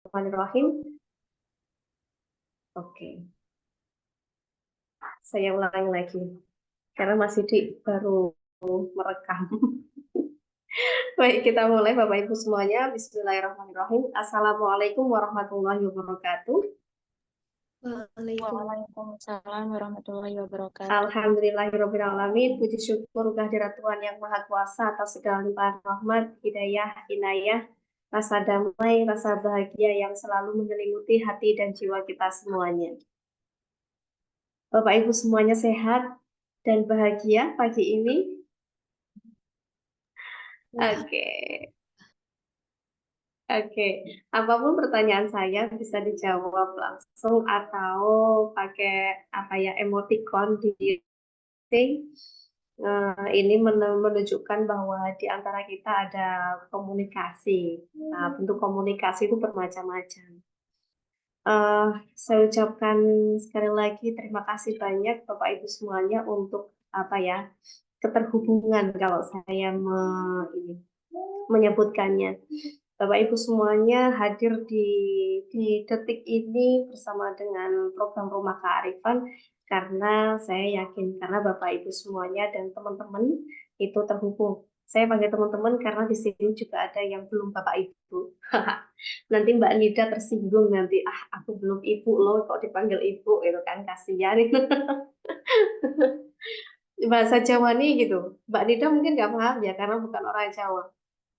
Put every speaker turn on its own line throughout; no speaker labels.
Bismillahirrahmanirrahim. Oke, saya ulangi lagi karena masih baru merekam. Baik, kita mulai Bapak Ibu semuanya. Bismillahirrahmanirrahim. Assalamualaikum warahmatullahi wabarakatuh.
Waalaikumsalam warahmatullahi wabarakatuh.
Alhamdulillahirrahmanirrahim. Puji syukur kehadirat Tuhan yang Maha Kuasa atas segala limpahan rahmat, hidayah, inayah, rasa damai, rasa bahagia yang selalu menyelimuti hati dan jiwa kita semuanya. Bapak Ibu semuanya sehat dan bahagia pagi ini.
Ya,
Oke, oke. Apapun pertanyaan saya bisa dijawab langsung atau pakai apa ya emoticon di thing. Ini menunjukkan bahwa di antara kita ada komunikasi. Nah, bentuk komunikasi itu bermacam-macam. Eh, saya ucapkan sekali lagi terima kasih banyak Bapak Ibu semuanya untuk apa ya keterhubungan kalau saya ini menyebutkannya. Bapak Ibu semuanya hadir di detik ini bersama dengan program Rumah Kearifan karena saya yakin karena Bapak Ibu semuanya dan teman-teman itu terhubung. Saya panggil teman-teman karena di sini juga ada yang belum Bapak Ibu. Nanti Mbak Nida tersinggung nanti, aku belum ibu loh kok dipanggil ibu itu kan kasihan. Bahasa Jawa nih gitu. Mbak Nida mungkin nggak paham ya karena bukan orang Jawa.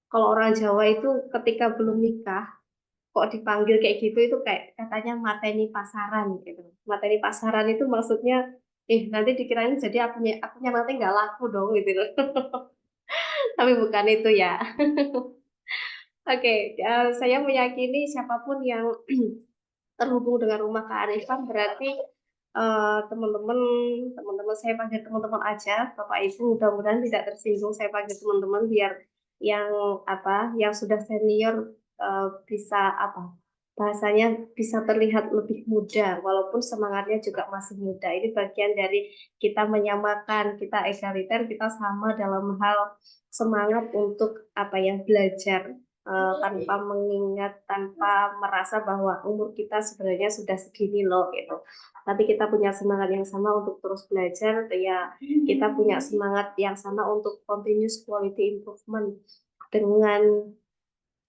Kalau orang Jawa itu ketika belum nikah kok dipanggil kayak gitu itu kayak katanya mateni pasaran gitu. Mateni pasaran itu maksudnya nanti dikirain jadi akunya nanti nggak laku dong gitu loh. Tapi bukan itu ya. Oke, saya meyakini siapapun yang terhubung dengan Rumah Kearifan berarti teman-teman teman-teman saya panggil teman-teman aja, Bapak Ibu mudah-mudahan tidak tersinggung saya panggil teman-teman biar yang yang sudah senior bisa bahasanya bisa terlihat lebih muda walaupun semangatnya juga masih muda. Ini bagian dari kita menyamakan, kita egaliter, kita sama dalam hal semangat untuk belajar tanpa mengingat, tanpa merasa bahwa umur kita sebenarnya sudah segini loh gitu. Tapi kita punya semangat yang sama untuk terus belajar, ya kita punya semangat yang sama untuk continuous quality improvement dengan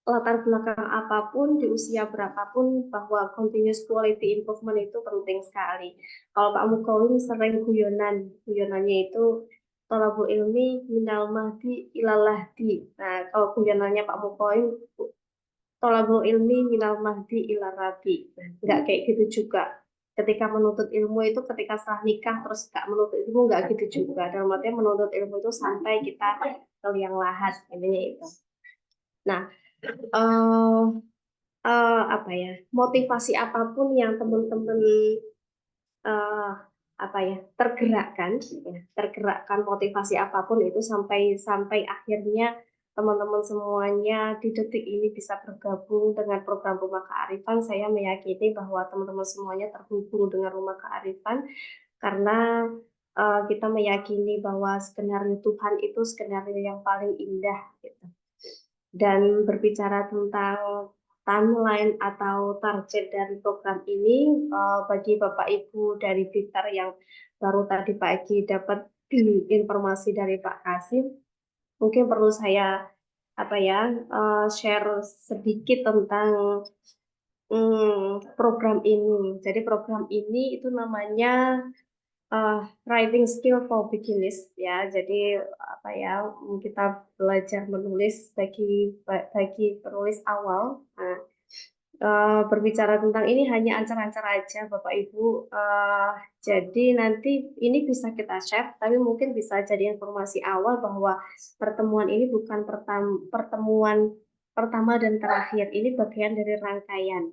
latar belakang apapun, di usia berapapun, bahwa continuous quality improvement itu penting sekali. Kalau Pak Mukawin sering guyonannya itu tolabul ilmi minal mahdi ilal lahdi. Nah, kalau guyonannya Pak Mukawin tolabul ilmi minal mahdi ilal rabi. Nah, nggak kayak gitu juga. Ketika menuntut ilmu itu ketika setelah nikah terus nggak menuntut ilmu nggak gitu juga. Dalam artinya menuntut ilmu itu sampai kita ke liang lahat, intinya itu. Nah, eh, motivasi apapun yang teman-teman eh, tergerakkan motivasi apapun itu sampai sampai akhirnya teman-teman semuanya di detik ini bisa bergabung dengan program Rumah Kearifan. Saya meyakini bahwa teman-teman semuanya terhubung dengan Rumah Kearifan karena kita meyakini bahwa skenario Tuhan itu skenario yang paling indah gitu. Dan berbicara tentang timeline atau target dari program ini, bagi Bapak Ibu dari Blitar yang baru tadi pagi dapat informasi dari Pak Kasim, mungkin perlu saya share sedikit tentang program ini. Jadi program ini itu namanya writing skill for beginners ya. Jadi kita belajar menulis bagi penulis awal. Nah, berbicara tentang ini hanya ancar-ancar aja Bapak Ibu. Jadi nanti ini bisa kita share, tapi mungkin bisa jadi informasi awal bahwa pertemuan ini bukan pertemuan pertama dan terakhir. Ini bagian dari rangkaian.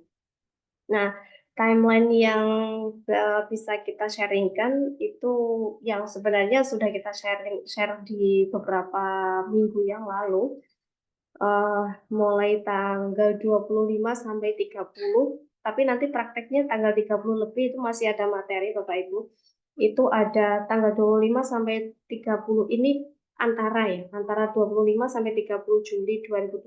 Nah, timeline yang bisa kita sharingkan itu yang sebenarnya sudah kita share di beberapa minggu yang lalu, eh, mulai tanggal 25 sampai 30, tapi nanti prakteknya tanggal 30 lebih itu masih ada materi Bapak Ibu. Itu ada tanggal 25 sampai 30 ini antara 25 sampai 30 Juli 2024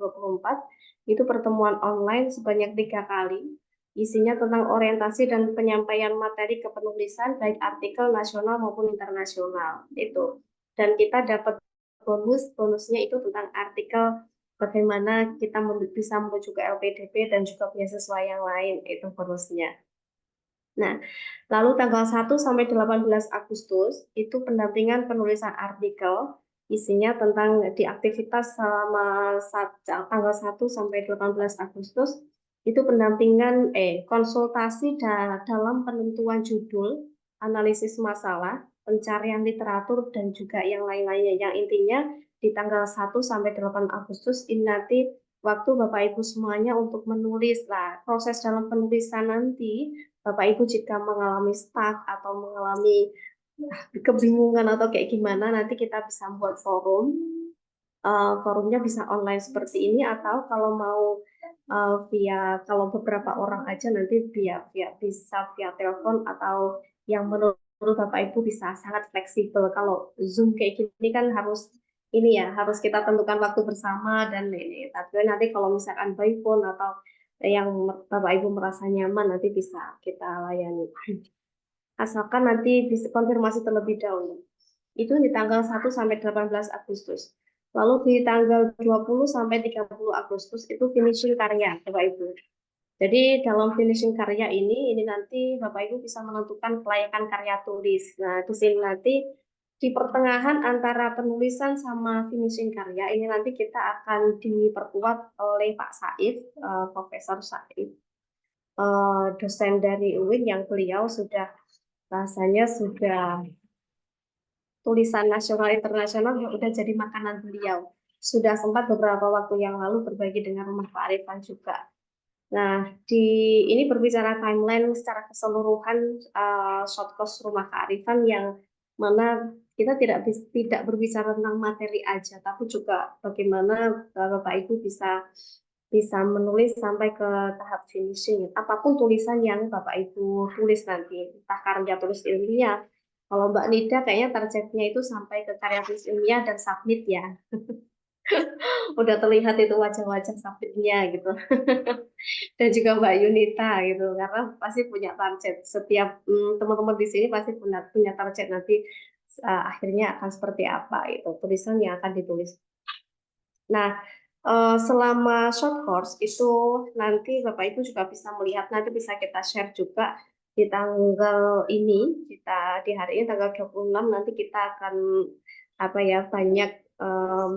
itu pertemuan online sebanyak 3 kali. Isinya tentang orientasi dan penyampaian materi kepenulisan baik artikel nasional maupun internasional itu. Dan kita dapat bonusnya itu tentang artikel bagaimana kita bisa menuju ke LPDP dan juga beasiswa yang lain itu bonusnya. Nah, lalu tanggal 1 sampai 18 Agustus itu pendampingan penulisan artikel isinya tentang di aktivitas selama tanggal 1 sampai 18 Agustus itu pendampingan konsultasi dalam penentuan judul, analisis masalah, pencarian literatur dan juga yang lain-lainnya. Yang intinya di tanggal 1 sampai 8 Agustus ini nanti waktu Bapak Ibu semuanya untuk menulis lah. Proses dalam penulisan nanti Bapak Ibu jika mengalami stuck atau mengalami kebingungan atau kayak gimana, nanti kita bisa buat forum. Forumnya bisa online seperti ini atau kalau mau kalau beberapa orang aja nanti bisa via telepon atau yang menurut Bapak Ibu bisa sangat fleksibel. Kalau Zoom kayak gini kan harus harus kita tentukan waktu bersama dan ini. Tapi nanti kalau misalkan by phone atau yang Bapak Ibu merasa nyaman nanti bisa kita layani. Asalkan nanti bisa konfirmasi terlebih dahulu. Itu di tanggal 1 sampai 18 Agustus. Lalu di tanggal 20 sampai 30 Agustus itu finishing karya, Bapak Ibu. Jadi dalam finishing karya ini nanti Bapak Ibu bisa menentukan kelayakan karya tulis. Nah, di sini nanti di pertengahan antara penulisan sama finishing karya ini nanti kita akan diperkuat oleh Pak Said, Profesor Said, dosen dari UIN yang beliau sudah rasanya sudah tulisan nasional internasional yang udah jadi makanan beliau. Sudah sempat beberapa waktu yang lalu berbagi dengan Rumah Kearifan juga. Nah, ini berbicara timeline secara keseluruhan short course Rumah Kearifan yang mana kita tidak berbicara tentang materi aja, tapi juga bagaimana Bapak Ibu bisa menulis sampai ke tahap finishing. Apapun tulisan yang Bapak Ibu tulis nanti, entah karya tulis ilmiah. Kalau Mbak Nida kayaknya targetnya itu sampai ke karya tulis ilmiah dan submit ya. Udah terlihat itu wajah-wajah submitnya gitu. Dan juga Mbak Yunita gitu, karena pasti punya target. Setiap teman-teman di sini pasti punya target nanti akhirnya akan seperti apa itu tulisan yang akan ditulis. Nah, selama short course itu nanti Bapak Ibu juga bisa melihat, nanti bisa kita share juga di tanggal ini, di hari ini tanggal 26 nanti kita akan banyak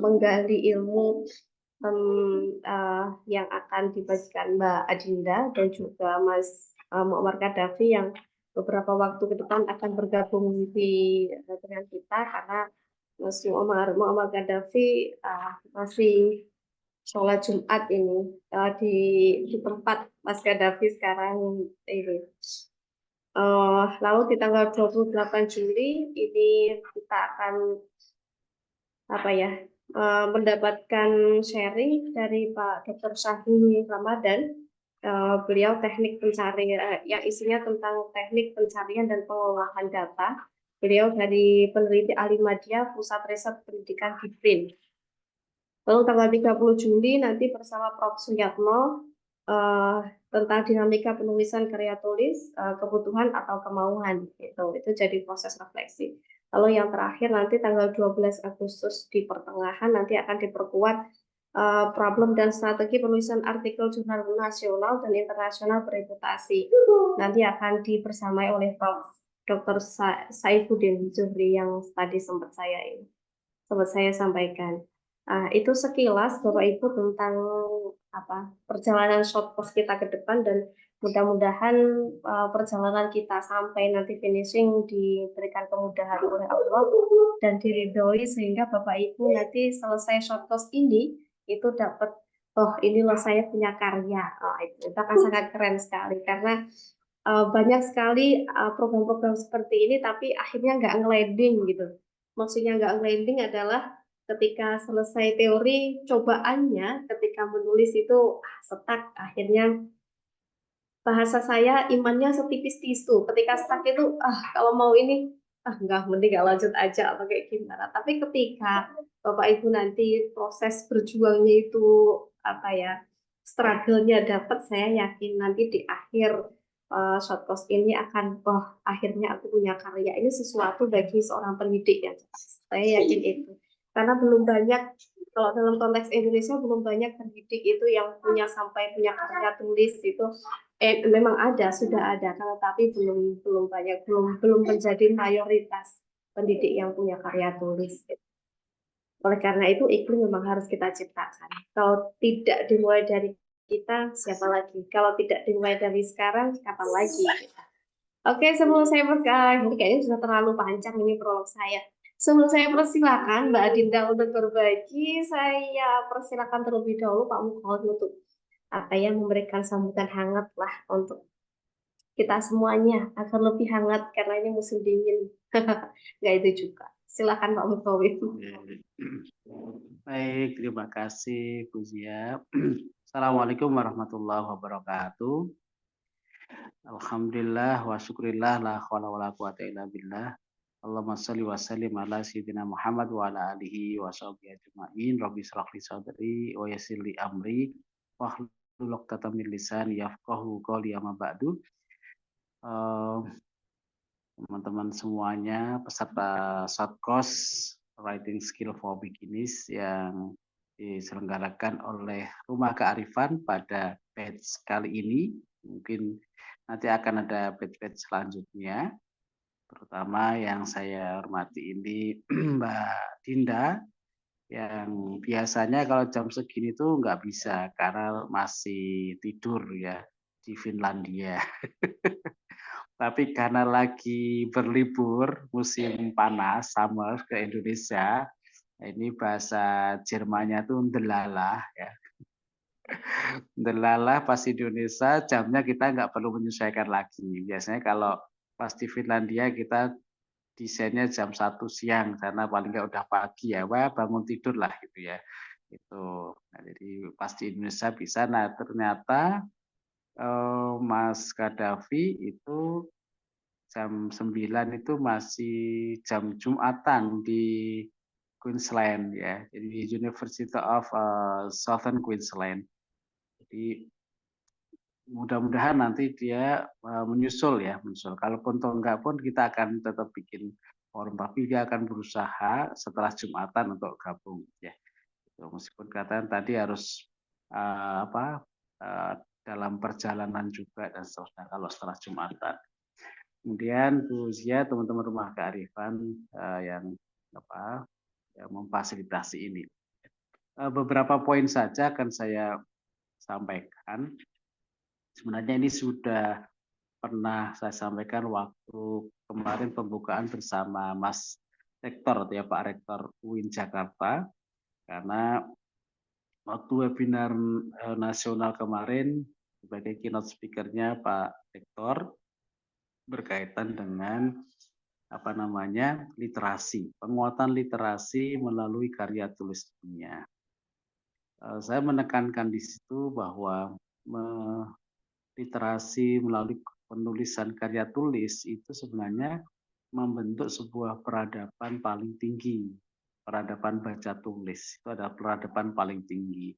menggali ilmu yang akan dibagikan Mbak Adinda dan juga Mas Muammar Gaddafi yang beberapa waktu ke depan akan bergabung dengan kita karena Mas Muammar Gaddafi masih sholat Jumat ini di tempat Mas Gaddafi sekarang ini. Lalu di tanggal 28 Juli ini kita akan mendapatkan sharing dari Pak Dr. Syahrini Ramadan. Beliau teknik pencarian yang isinya tentang teknik pencarian dan pengolahan data. Beliau dari peneliti Alimadya Pusat Riset Pendidikan di BRIN. Lalu tanggal 30 Juli nanti bersama Prof. Suyatno tentang dinamika penulisan karya tulis, kebutuhan atau kemauan. Itu jadi proses refleksi. Lalu yang terakhir nanti tanggal 12 Agustus di pertengahan nanti akan diperkuat problem dan strategi penulisan artikel jurnal nasional dan internasional bereputasi. Nanti akan dibersamai oleh Prof. Dr. Saifuddin Zuhri yang tadi sempat saya sampaikan. Itu sekilas Bapak Ibu tentang perjalanan short course kita ke depan dan mudah-mudahan perjalanan kita sampai nanti finishing diberikan kemudahan oleh Allah dan diridhoi sehingga Bapak Ibu nanti selesai short course ini itu dapat ini loh saya punya karya. Itu akan sangat keren sekali karena banyak sekali program-program seperti ini tapi akhirnya nggak ngelanding gitu. Maksudnya nggak ngelanding adalah ketika selesai teori cobaannya ketika menulis itu stuck, akhirnya bahasa saya imannya setipis tisu ketika stuck itu kalau mau ini enggak, mending nggak lanjut aja atau kayak gimana. Tapi ketika Bapak Ibu nanti proses berjuangnya itu apa ya, struggle-nya dapat, saya yakin nanti di akhir short course ini akan, oh akhirnya aku punya karya, ini sesuatu bagi seorang pendidik ya. Saya yakin itu. Karena belum banyak, kalau dalam konteks Indonesia belum banyak pendidik itu yang punya sampai punya karya tulis itu. Memang ada, sudah ada, tapi belum banyak, belum menjadi mayoritas pendidik yang punya karya tulis. Oleh karena itu iklim memang harus kita ciptakan. Kalau tidak dimulai dari kita, siapa lagi? Kalau tidak dimulai dari sekarang, kapan lagi? Oke, sebelum saya ini kayaknya sudah terlalu panjang ini prolog saya. Sebelum saya persilakan Mbak Adinda untuk berbagi, saya persilakan terlebih dahulu Pak Mukhol untuk apa ya, memberikan sambutan hangat lah untuk kita semuanya agar lebih hangat karena ini musim dingin. Nggak itu juga. Silakan Pak Mukhowif.
Baik, terima kasih Bu Zia. Assalamualaikum warahmatullahi wabarakatuh. Alhamdulillah wa syukurillah la hawla wa la quwata illa billah. Allahumma shalli wa sallim ala sayyidina Muhammad wa ala alihi wa sahbihi ajma'in. Rabbi shrah li sadri wa yassir li amri wahlul 'uqdatam min lisani yafqahu qawli amma ba'du. Teman-teman semuanya, peserta short course Writing Skill for Beginners yang diselenggarakan oleh Rumah Kearifan pada batch kali ini. Mungkin nanti akan ada batch-batch selanjutnya. Terutama yang saya hormati ini Mbak Dinda, yang biasanya kalau jam segini tuh nggak bisa karena masih tidur ya di Finlandia. Tapi karena lagi berlibur musim panas summer ke Indonesia, ini bahasa Jermannya tuh ndelalah ya. Ndelalah pas Indonesia jamnya kita nggak perlu menyesuaikan lagi. Biasanya kalau pas di Finlandia kita desainnya jam 1 siang karena paling nggak udah pagi ya, wah bangun tidur lah gitu ya. Itu. Nah, jadi pas di Indonesia bisa. Nah ternyata Mas Kadafi itu jam 9 itu masih jam Jumatan di Queensland ya. Jadi University of Southern Queensland. Jadi mudah-mudahan nanti dia menyusul ya, menyusul. Kalaupun toh enggak pun kita akan tetap bikin forum, tapi dia akan berusaha setelah Jumatan untuk gabung ya. Meskipun katanya tadi harus apa dalam perjalanan juga dan seterusnya kalau setelah Jumatan. Kemudian Bu Zia, teman-teman Rumah Kearifan yang memfasilitasi ini. Beberapa poin saja akan saya sampaikan. Sebenarnya ini sudah pernah saya sampaikan waktu kemarin pembukaan bersama Mas Rektor, ya Pak Rektor UIN Jakarta, karena waktu webinar nasional kemarin sebagai keynote speaker-nya Pak Rektor berkaitan dengan literasi, penguatan literasi melalui karya tulis dunia. Saya menekankan di situ bahwa literasi melalui penulisan karya tulis itu sebenarnya membentuk sebuah peradaban paling tinggi. Peradaban baca tulis itu adalah peradaban paling tinggi.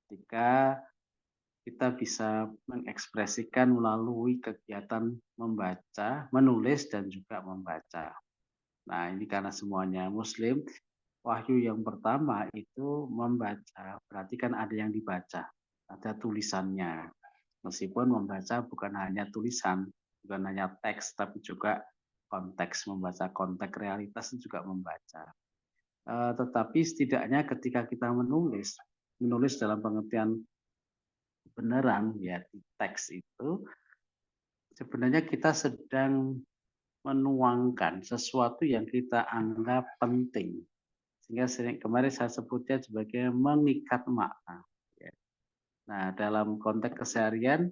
Ketika kita bisa mengekspresikan melalui kegiatan membaca, menulis, dan juga membaca. Nah, ini karena semuanya Muslim, wahyu yang pertama itu membaca, berarti kan ada yang dibaca, ada tulisannya. Meskipun membaca bukan hanya tulisan, bukan hanya teks, tapi juga konteks, membaca konteks realitas juga membaca. Tetapi setidaknya ketika kita menulis dalam pengertian beneran ya di teks itu, sebenarnya kita sedang menuangkan sesuatu yang kita anggap penting. Sehingga kemarin saya sebutnya sebagai mengikat makna. Nah, dalam konteks keseharian,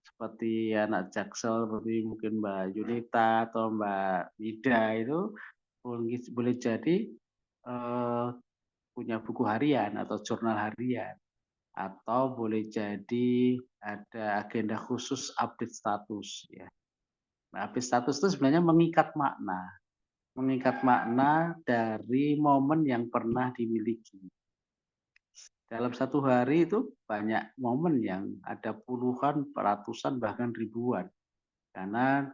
seperti anak Jaksel, seperti mungkin Mbak Yunita atau Mbak Nida itu boleh jadi punya buku harian atau jurnal harian. Atau boleh jadi ada agenda khusus update status. Ya. Nah, update status itu sebenarnya mengikat makna. mengikat makna dari momen yang pernah dimiliki. Dalam satu hari itu banyak momen yang ada puluhan, ratusan, bahkan ribuan. Karena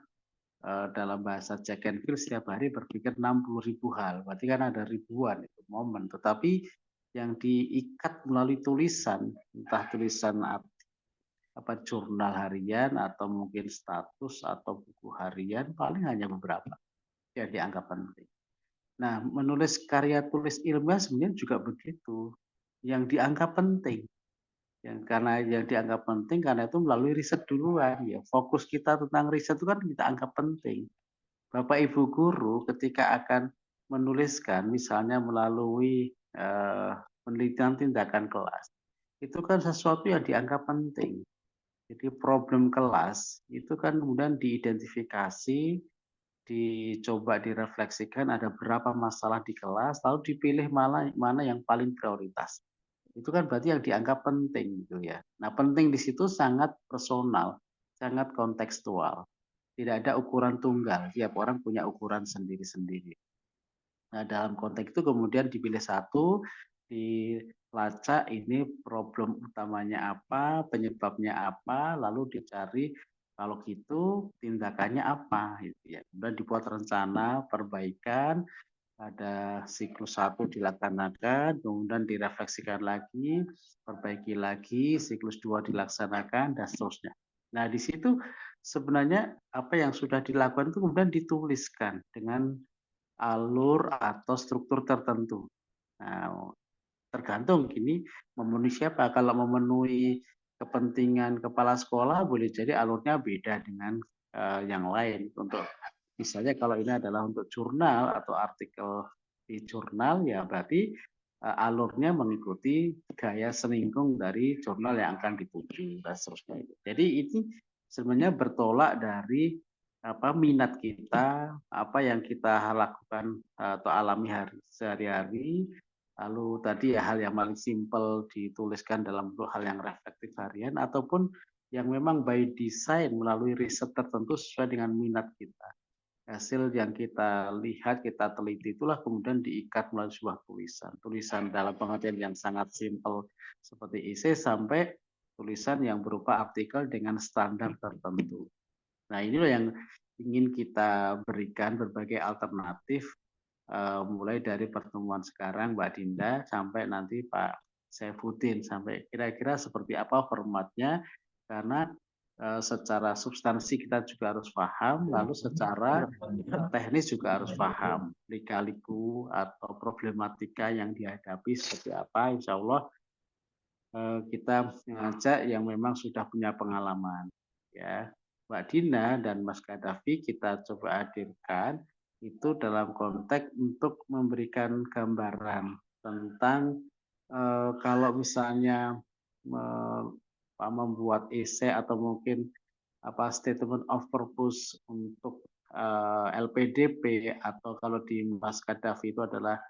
dalam bahasa Jack Canfield setiap hari berpikir 60.000 hal. Berarti kan ada ribuan itu momen. Tetapi yang diikat melalui tulisan, entah tulisan apa jurnal harian atau mungkin status atau buku harian, paling hanya beberapa yang dianggap penting. Nah, menulis karya tulis ilmiah sebenarnya juga begitu, yang dianggap penting. Karena yang dianggap penting karena itu melalui riset duluan. Ya, fokus kita tentang riset itu kan kita anggap penting. Bapak Ibu guru ketika akan menuliskan misalnya melalui penelitian tindakan kelas, itu kan sesuatu yang dianggap penting. Jadi problem kelas itu kan kemudian diidentifikasi, dicoba direfleksikan ada berapa masalah di kelas, lalu dipilih mana yang paling prioritas. Itu kan berarti yang dianggap penting gitu ya. Nah, penting di situ sangat personal, sangat kontekstual. Tidak ada ukuran tunggal, tiap orang punya ukuran sendiri-sendiri. Nah, dalam konteks itu kemudian dipilih satu, dilacak ini problem utamanya apa, penyebabnya apa, lalu dicari kalau gitu tindakannya apa gitu ya. Kemudian dibuat rencana perbaikan, ada siklus 1 dilaksanakan, kemudian direfleksikan lagi, perbaiki lagi, siklus 2 dilaksanakan, dan seterusnya. Nah, di situ sebenarnya apa yang sudah dilakukan itu kemudian dituliskan dengan alur atau struktur tertentu. Nah, tergantung gini memenuhi siapa. Kalau memenuhi kepentingan kepala sekolah boleh jadi alurnya beda dengan yang lain. Untuk misalnya kalau ini adalah untuk jurnal atau artikel di jurnal ya berarti alurnya mengikuti gaya seningkung dari jurnal yang akan dituju dan seterusnya. Jadi ini sebenarnya bertolak dari apa minat kita, apa yang kita lakukan atau alami sehari-hari. Lalu tadi ya hal yang paling simpel dituliskan dalam hal yang reflektif harian ataupun yang memang by design melalui riset tertentu sesuai dengan minat kita. Hasil yang kita lihat, kita teliti itulah kemudian diikat melalui sebuah tulisan. Tulisan dalam pengertian yang sangat simpel seperti esai sampai tulisan yang berupa artikel dengan standar tertentu. Nah, inilah yang ingin kita berikan berbagai alternatif mulai dari pertemuan sekarang Mbak Dinda sampai nanti Pak Saifuddin sampai kira-kira seperti apa formatnya karena secara substansi kita juga harus paham lalu secara teknis juga harus paham lika-liku atau problematika yang dihadapi seperti apa Insya Allah kita mengajak yang memang sudah punya pengalaman ya Mbak Dina dan Mas Gaddafi kita coba hadirkan itu dalam konteks untuk memberikan gambaran tentang kalau misalnya membuat esai atau mungkin apa statement of purpose untuk LPDP atau kalau di Mas Gaddafi itu adalah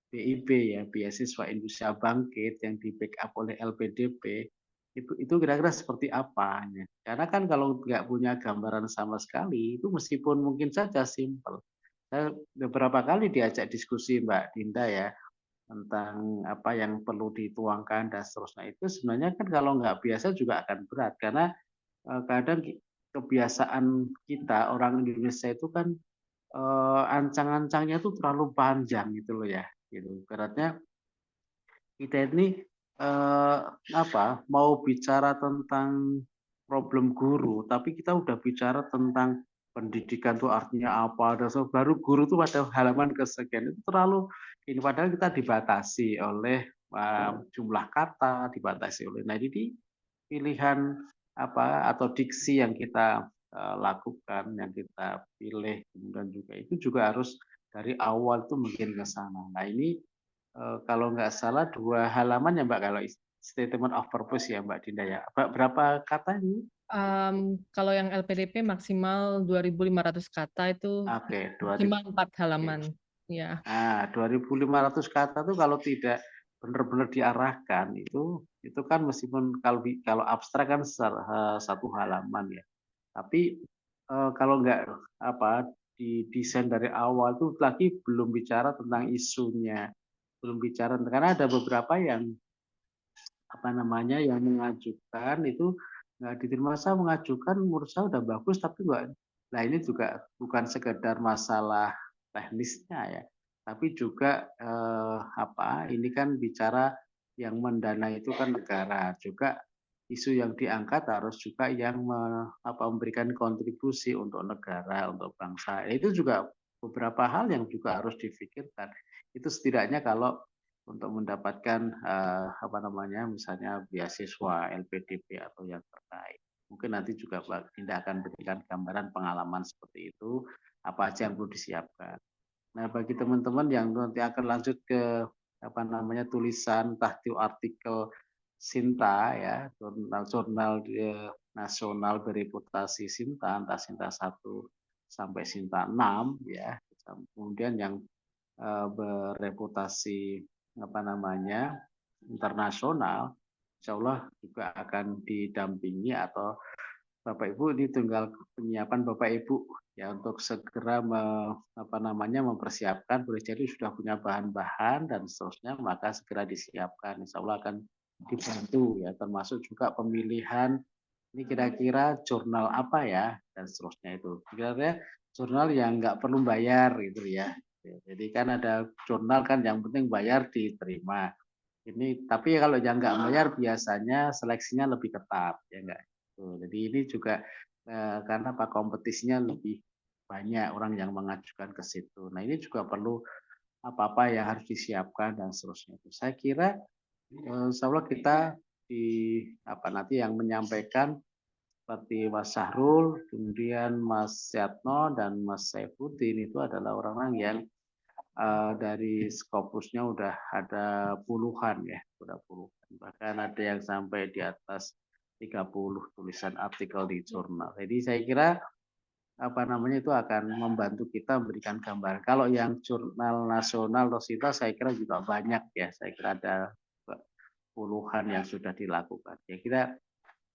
BIP ya beasiswa Indonesia Bangkit yang di backup oleh LPDP itu kira-kira seperti apa ya. Karena kan kalau nggak punya gambaran sama sekali itu meskipun mungkin saja simpel. Saya beberapa kali diajak diskusi Mbak Dinda ya tentang apa yang perlu dituangkan dan seterusnya itu sebenarnya kan kalau nggak biasa juga akan berat karena kadang kebiasaan kita orang Indonesia itu kan ancang-ancangnya itu terlalu panjang gitu loh ya gitu. Ibaratnya kita ini apa mau bicara tentang problem guru, tapi kita udah bicara tentang pendidikan itu artinya apa, dan baru guru itu pada halaman kesekian itu terlalu ini padahal kita dibatasi oleh jumlah kata, dibatasi oleh nah jadi pilihan apa atau diksi yang kita lakukan, yang kita pilih kemudian juga itu juga harus dari awal itu mungkin ke sana. Nah ini kalau nggak salah 2 halaman ya Mbak kalau statement of purpose ya Mbak Dinda ya. Berapa kata ini?
Kalau yang LPDP maksimal 2.500 kata itu
Oke,
maksimal 4
oke.
halaman. Ya.
Nah, 2.500 kata itu kalau tidak benar-benar diarahkan itu kan meskipun kalau abstrak kan satu halaman ya. Tapi kalau nggak apa didesain dari awal itu lagi belum bicara tentang isunya, belum bicara karena ada beberapa yang apa namanya yang mengajukan itu nggak diterima. Saya mengajukan menurut saya udah bagus tapi nggak. Nah ini juga bukan sekedar masalah teknisnya ya, tapi juga apa ini kan bicara yang mendanai itu kan negara juga, isu yang diangkat harus juga yang memberikan kontribusi untuk negara, untuk bangsa. Itu juga beberapa hal yang juga harus difikirkan. Itu setidaknya kalau untuk mendapatkan apa namanya misalnya beasiswa LPDP atau yang terkait. Mungkin nanti juga Mbak Dinda akan berikan gambaran pengalaman seperti itu, apa aja yang perlu disiapkan. Nah, bagi teman-teman yang nanti akan lanjut ke apa namanya tulisan entah itu artikel Sinta ya, jurnal nasional bereputasi Sinta, entah Sinta 1 sampai Sinta 6 ya. Kemudian yang bereputasi apa namanya internasional, insya Allah juga akan didampingi atau Bapak Ibu ini tinggal penyiapan Bapak Ibu ya untuk segera apa namanya mempersiapkan, boleh jadi sudah punya bahan-bahan dan seterusnya maka segera disiapkan, insya Allah akan dibantu ya termasuk juga pemilihan ini kira-kira jurnal apa ya dan seterusnya itu kira-kira jurnal yang nggak perlu bayar gitu ya. Jadi kan ada jurnal kan yang penting bayar diterima. Ini tapi kalau yang nggak bayar biasanya seleksinya lebih ketat ya enggak. Jadi ini juga karena apa kompetisinya lebih banyak orang yang mengajukan ke situ. Nah ini juga perlu apa-apa yang harus disiapkan dan seterusnya. Itu saya kira insya Allah kita di apa nanti yang menyampaikan seperti Mas Syahrul, kemudian Mas Yatno dan Mas Saifuddin itu adalah orang-orang yang dari Scopusnya udah ada puluhan ya, udah puluhan. Bahkan ada yang sampai di atas 30 tulisan artikel di jurnal. Jadi saya kira apa namanya itu akan membantu kita memberikan gambaran. Kalau yang jurnal nasional Rosita saya kira juga banyak ya. Saya kira ada puluhan yang sudah dilakukan. Ya kita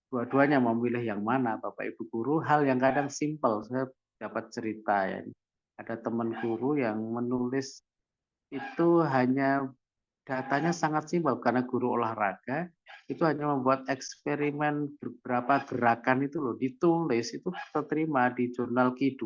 dua-duanya memilih yang mana Bapak Ibu guru, hal yang kadang simpel. Saya dapat cerita ya. Ada teman guru yang menulis itu hanya datanya sangat simpel karena guru olahraga itu hanya membuat eksperimen beberapa gerakan itu loh ditulis itu terterima di jurnal Q2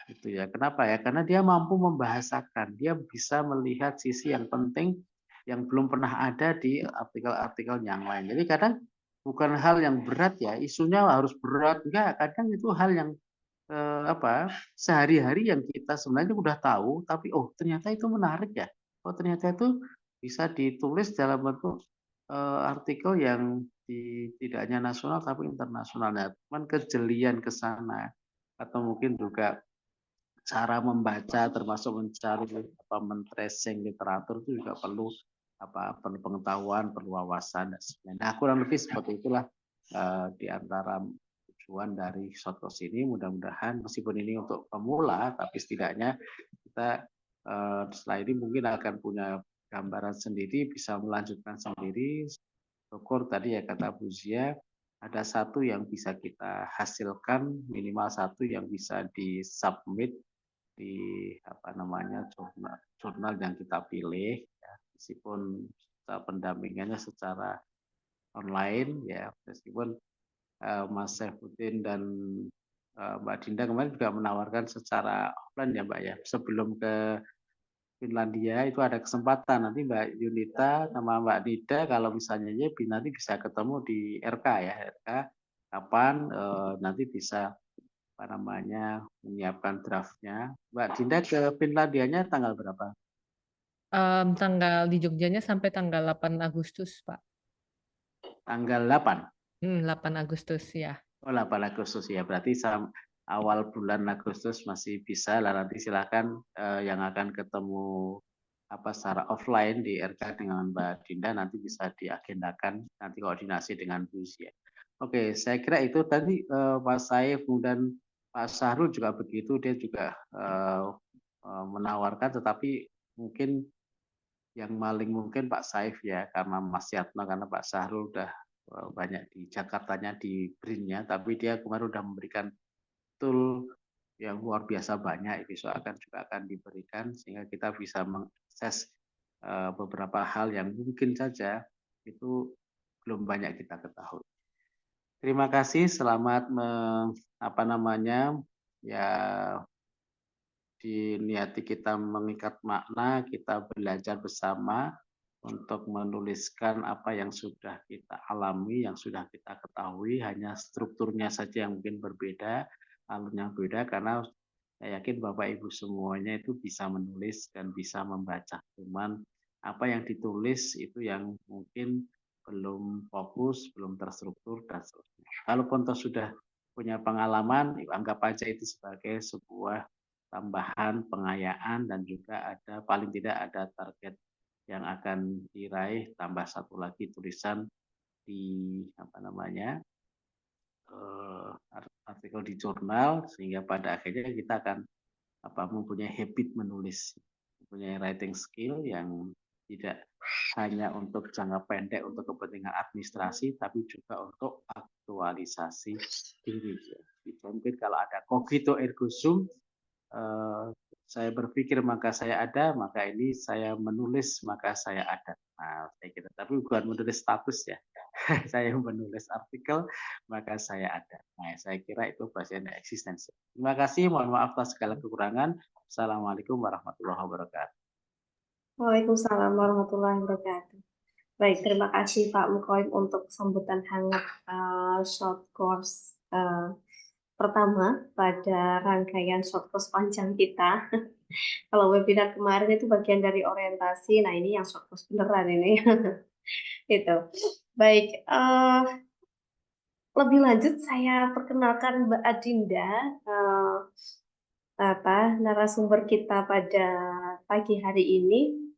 gitu ya. Kenapa ya? Karena dia mampu membahasakan, dia bisa melihat sisi yang penting yang belum pernah ada di artikel-artikel yang lain. Jadi kadang bukan hal yang berat ya, isunya harus berat enggak, kadang itu hal yang apa sehari-hari yang kita sebenarnya udah tahu tapi oh ternyata itu menarik ya, oh ternyata itu bisa ditulis dalam bentuk artikel yang tidak hanya nasional tapi internasional. Nah, cuman kejelian ke sana atau mungkin juga cara membaca termasuk mencari apa men-tracing literatur itu juga perlu apa perlu pengetahuan, perlu wawasan dan sebagainya. Nah, kurang lebih seperti itulah di antara tujuan dari shortcourse ini. Mudah-mudahan meskipun ini untuk pemula tapi setidaknya kita setelah ini mungkin akan punya gambaran sendiri, bisa melanjutkan sendiri. Syukur tadi ya kata Bu Zia, ada satu yang bisa kita hasilkan, minimal satu yang bisa disubmit di apa namanya jurnal yang kita pilih ya, meskipun pendampingannya secara online ya, meskipun Mas Saifuddin dan Mbak Dinda kemarin juga menawarkan secara offline ya Mbak ya, sebelum ke Finlandia itu ada kesempatan nanti Mbak Yunita sama Mbak Dida kalau misalnya ya nanti bisa ketemu di RK ya, RK kapan nanti bisa apa namanya menyiapkan draftnya. Mbak Dinda ke Finlandianya tanggal berapa?
Tanggal di Jogjanya sampai tanggal 8 Agustus, Pak.
Tanggal 8.
8 Agustus ya.
Oh 8 Agustus ya, berarti awal bulan Agustus masih bisa lah, nanti silakan yang akan ketemu apa secara offline di RK dengan Mbak Dinda nanti bisa diagendakan nanti koordinasi dengan Bu Zia. Oke, saya kira itu tadi Pak Saif dan Pak Syahrul juga begitu, dia juga menawarkan tetapi mungkin yang paling mungkin Pak Saif ya karena Mas Yatno, karena Pak Syahrul udah banyak di Jakartanya di BRIN-nya, tapi dia kemarin udah memberikan tool yang luar biasa banyak besok juga akan diberikan sehingga kita bisa mengakses beberapa hal yang mungkin saja itu belum banyak kita ketahui. Terima kasih, selamat ya diniati kita mengikat makna, kita belajar bersama untuk menuliskan apa yang sudah kita alami, yang sudah kita ketahui, hanya strukturnya saja yang mungkin berbeda, alurnya beda, karena saya yakin Bapak Ibu semuanya itu bisa menulis dan bisa membaca. Cuman apa yang ditulis itu yang mungkin belum fokus, belum terstruktur, dan seterusnya. Kalaupun toh sudah punya pengalaman, anggap aja itu sebagai sebuah tambahan pengayaan dan juga ada paling tidak ada target yang akan diraih, tambah satu lagi tulisan di artikel di jurnal, sehingga pada akhirnya kita akan mempunyai habit menulis, mempunyai writing skill yang tidak hanya untuk jangka pendek untuk kepentingan administrasi, tapi juga untuk aktualisasi diri. Mungkin kalau ada cogito ergo sum, saya berpikir maka saya ada, maka ini saya menulis maka saya ada. Nah, saya kira, tapi bukan menulis status ya. Saya menulis artikel maka saya ada. Nah, saya kira itu bagian eksistensi. Terima kasih, mohon maaf atas segala kekurangan. Assalamualaikum warahmatullahi wabarakatuh.
Waalaikumsalam warahmatullahi wabarakatuh. Baik, terima kasih Pak Mukoim untuk sambutan hangat short course pertama pada rangkaian short course panjang kita. Kalau webinar kemarin itu bagian dari orientasi, nah ini yang short course beneran ini. Itu. Baik, lebih lanjut saya perkenalkan Mbak Adinda, narasumber kita pada pagi hari ini.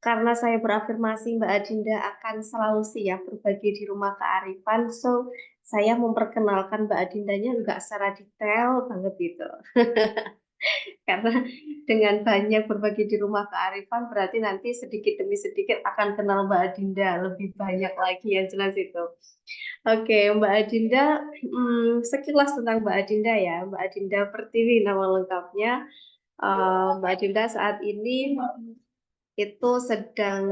Karena saya berafirmasi Mbak Adinda akan selalu siap berbagi di rumah kearifan, so saya memperkenalkan Mbak Adindanya enggak secara detail banget gitu. Karena dengan banyak berbagi di rumah kearifan, berarti nanti sedikit demi sedikit akan kenal Mbak Adinda lebih banyak lagi, yang jelas itu. Oke, Mbak Adinda, sekilas tentang Mbak Adinda ya. Mbak Adinda Pertiwi nama lengkapnya. Mbak Adinda saat ini itu sedang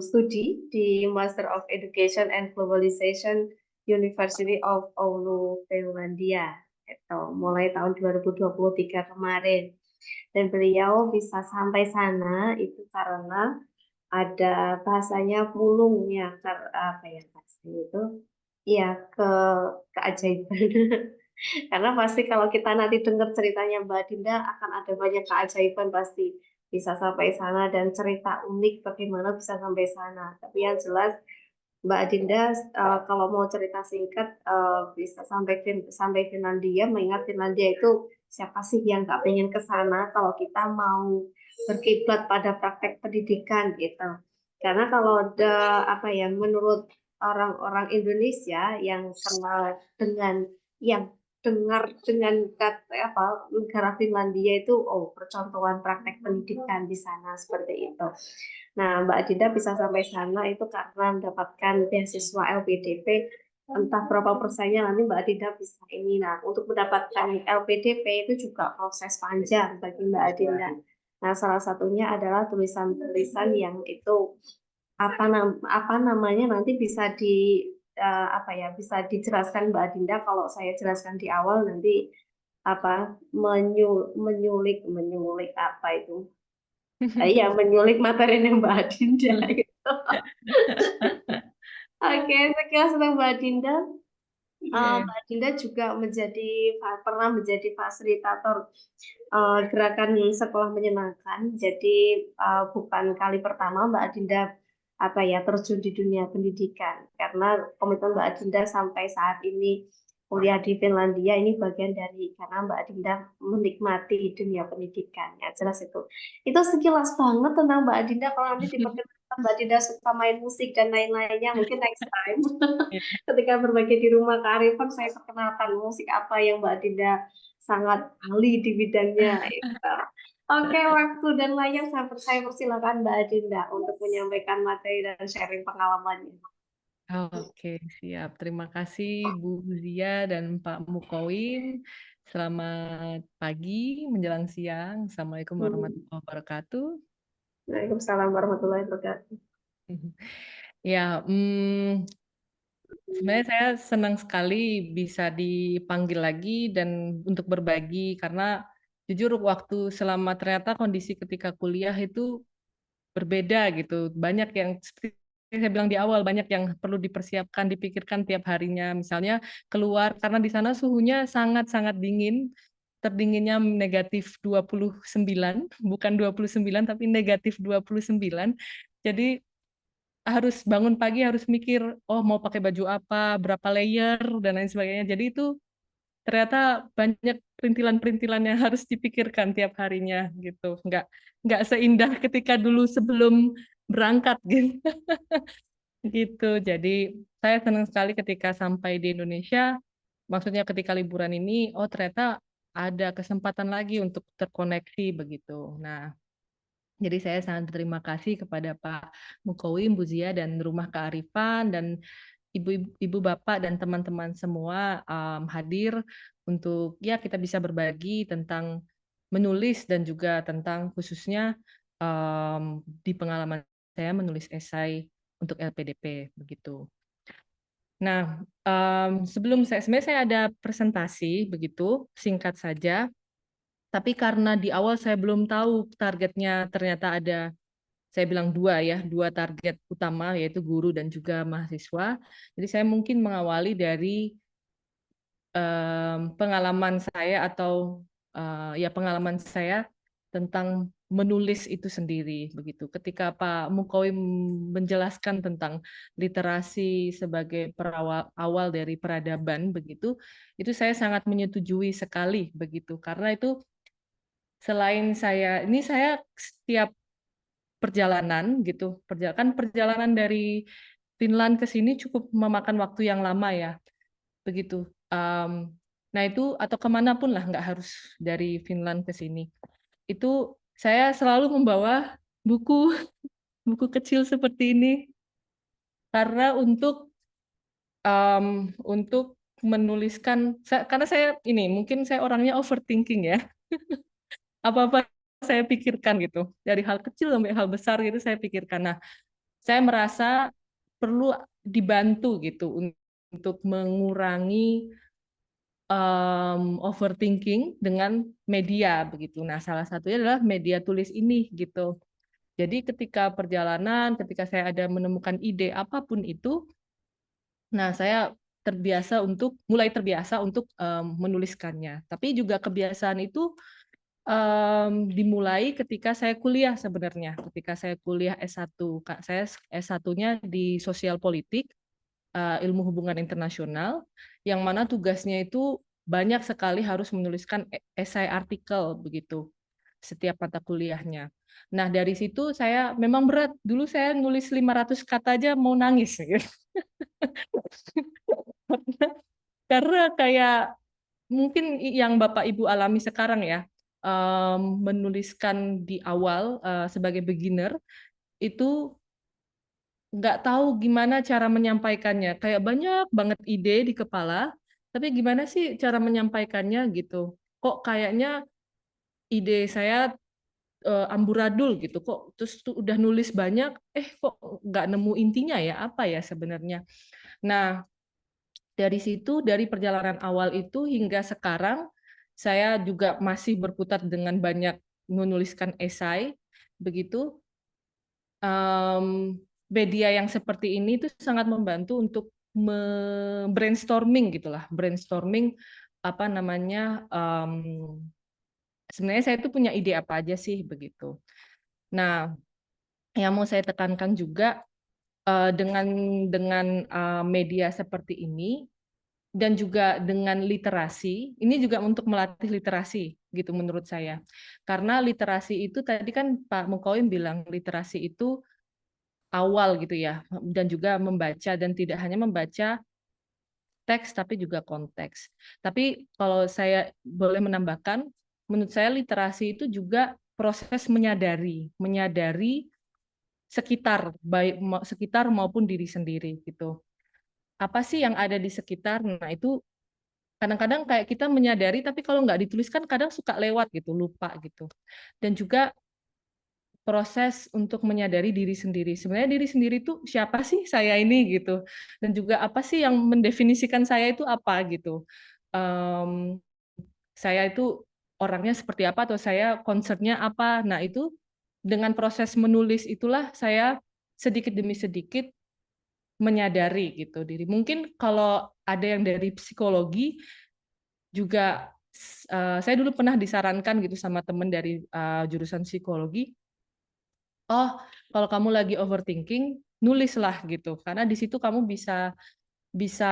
studi di Master of Education and Globalization University of Oulu, Finlandia. Itu mulai tahun 2023 kemarin. Dan beliau bisa sampai sana itu karena ada bahasanya pulung ya, bahasanya itu ya keajaiban. Karena pasti kalau kita nanti dengar ceritanya Mbak Dinda akan ada banyak keajaiban, pasti bisa sampai sana dan cerita unik bagaimana bisa sampai sana. Tapi yang jelas Mbak Dinda kalau mau cerita singkat bisa sampai Finlandia, mengingat Finlandia itu siapa sih yang nggak pengen ke sana kalau kita mau berkiblat pada praktek pendidikan gitu. Karena kalau menurut orang-orang Indonesia yang kenal dengan yang dengar dengan negara Finlandia itu percontohan praktek pendidikan di sana seperti itu. Nah, Mbak Dinda bisa sampai sana itu karena mendapatkan beasiswa LPDP, entah berapa persennya nanti Mbak Dinda bisa ini. Nah, untuk mendapatkan LPDP itu juga proses panjang bagi Mbak Dinda. Nah, salah satunya adalah tulisan-tulisan yang itu apa namanya nanti bisa bisa dijelaskan Mbak Dinda. Kalau saya jelaskan di awal nanti menyulik apa itu? Iya, menyulik materinya Mbak Dinda gitu. Oke, sekilas tentang Mbak Dinda. Mbak Dinda juga pernah menjadi fasilitator gerakan sekolah menyenangkan. Jadi bukan kali pertama Mbak Dinda terjun di dunia pendidikan, karena komitmen Mbak Dinda sampai saat ini kuliah di Finlandia ini bagian dari karena Mbak Dinda menikmati dunia pendidikan. Ya jelas itu sekilas banget tentang Mbak Dinda. Kalau nanti diperkenalkan Mbak Dinda suka main musik dan lain-lainnya, mungkin next time ketika berbagi di rumah kearifan saya perkenalkan musik apa yang Mbak Dinda sangat ahli di bidangnya. Oke, waktu dan layar saya persilakan Mbak Dinda untuk menyampaikan materi dan sharing pengalamannya.
Oke, siap. Terima kasih Bu Zia dan Pak Mukowim. Selamat pagi menjelang siang. Assalamualaikum warahmatullahi wabarakatuh.
Waalaikumsalam warahmatullahi wabarakatuh.
Ya, sebenarnya saya senang sekali bisa dipanggil lagi dan untuk berbagi karena jujur waktu selama ternyata kondisi ketika kuliah itu berbeda gitu. Banyak yang seperti saya bilang di awal, banyak yang perlu dipersiapkan, dipikirkan tiap harinya. Misalnya keluar karena di sana suhunya sangat-sangat dingin. Terdinginnya negatif 29, bukan 29 tapi negatif 29. Jadi harus bangun pagi harus mikir, oh mau pakai baju apa, berapa layer dan lain sebagainya. Jadi itu ternyata banyak perintilan-perintilan yang harus dipikirkan tiap harinya gitu. Nggak seindah ketika dulu sebelum berangkat gitu. Gitu. Jadi saya senang sekali ketika sampai di Indonesia. Maksudnya ketika liburan ini, oh ternyata ada kesempatan lagi untuk terkoneksi begitu. Nah, jadi saya sangat berterima kasih kepada Pak Mukowim, Bu Zia, dan Rumah Kearifan, dan ibu bapak dan teman-teman semua hadir untuk ya kita bisa berbagi tentang menulis dan juga tentang khususnya di pengalaman saya menulis esai untuk LPDP begitu. Nah, sebelum sebenarnya saya ada presentasi begitu singkat saja, tapi karena di awal saya belum tahu targetnya ternyata ada saya bilang dua target utama yaitu guru dan juga mahasiswa. Jadi saya mungkin mengawali dari pengalaman saya atau ya pengalaman saya tentang menulis itu sendiri begitu. Ketika Pak Mukowim menjelaskan tentang literasi sebagai awal dari peradaban begitu, itu saya sangat menyetujui sekali begitu karena itu selain saya setiap perjalanan gitu, perjalanan dari Finland ke sini cukup memakan waktu yang lama ya, begitu. Nah itu atau kemanapun lah, nggak harus dari Finland ke sini. Itu saya selalu membawa buku buku kecil seperti ini karena untuk menuliskan, karena saya ini mungkin saya orangnya overthinking ya, apa-apa saya pikirkan gitu, dari hal kecil sampai hal besar gitu saya pikirkan. Nah, saya merasa perlu dibantu gitu untuk mengurangi overthinking dengan media begitu. Nah, salah satunya adalah media tulis ini gitu. Jadi ketika perjalanan, ketika saya ada menemukan ide apapun itu, nah saya mulai terbiasa untuk menuliskannya. Tapi juga kebiasaan itu dimulai ketika saya kuliah sebenarnya. Ketika saya kuliah S1, saya S1-nya di sosial politik, ilmu hubungan internasional, yang mana tugasnya itu banyak sekali harus menuliskan esai artikel begitu setiap mata kuliahnya. Nah, dari situ saya memang berat. Dulu saya nulis 500 kata aja mau nangis. Karena kayak mungkin yang Bapak Ibu alami sekarang ya, menuliskan di awal sebagai beginner, itu nggak tahu gimana cara menyampaikannya. Kayak banyak banget ide di kepala, tapi gimana sih cara menyampaikannya gitu. Kok kayaknya ide saya amburadul gitu. Kok terus tuh udah nulis banyak, kok nggak nemu intinya ya, apa ya sebenarnya. Nah, dari situ, dari perjalanan awal itu hingga sekarang, saya juga masih berkutat dengan banyak menuliskan esai, begitu. Media yang seperti ini itu sangat membantu untuk brainstorming gitulah, brainstorming apa namanya. Sebenarnya saya itu punya ide apa aja sih begitu. Nah, yang mau saya tekankan juga dengan media seperti ini dan juga dengan literasi, ini juga untuk melatih literasi gitu menurut saya. Karena literasi itu tadi kan Pak Mukowim bilang literasi itu awal gitu ya, dan juga membaca dan tidak hanya membaca teks tapi juga konteks. Tapi kalau saya boleh menambahkan, menurut saya literasi itu juga proses menyadari sekitar baik sekitar maupun diri sendiri gitu. apa sih yang ada di sekitar. Nah, itu kadang-kadang kayak kita menyadari, tapi kalau nggak dituliskan kadang suka lewat gitu, lupa gitu. Dan juga proses untuk menyadari diri sendiri. Sebenarnya diri sendiri itu siapa sih saya ini gitu. Dan juga apa sih yang mendefinisikan saya itu apa gitu. Em, saya itu orangnya seperti apa atau saya concern-nya apa. Nah, itu dengan proses menulis itulah saya sedikit demi sedikit menyadari gitu diri. Mungkin kalau ada yang dari psikologi juga saya dulu pernah disarankan gitu sama teman dari jurusan psikologi, oh kalau kamu lagi overthinking, nulislah gitu, karena di situ kamu bisa bisa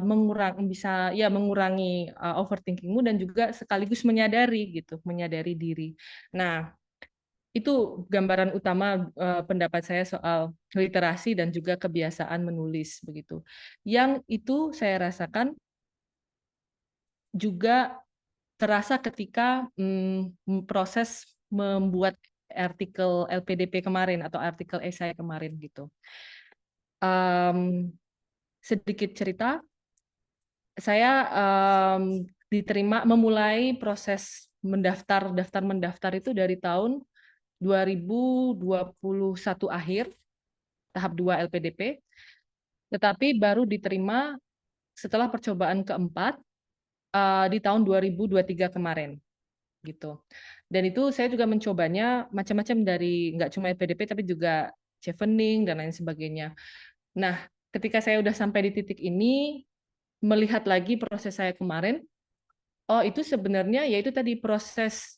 mengurangi overthinkingmu dan juga sekaligus menyadari gitu, menyadari diri. Nah, itu gambaran utama pendapat saya soal literasi dan juga kebiasaan menulis begitu. Yang itu saya rasakan juga terasa ketika proses membuat artikel LPDP kemarin atau artikel esai kemarin gitu. Sedikit cerita, saya diterima memulai proses daftar mendaftar itu dari tahun 2021 akhir, tahap 2 LPDP, tetapi baru diterima setelah percobaan keempat di tahun 2023 kemarin gitu. Dan itu saya juga mencobanya macam-macam dari nggak cuma LPDP tapi juga chevening dan lain sebagainya. Nah, ketika saya udah sampai di titik ini, melihat lagi proses saya kemarin, oh itu sebenarnya yaitu tadi proses.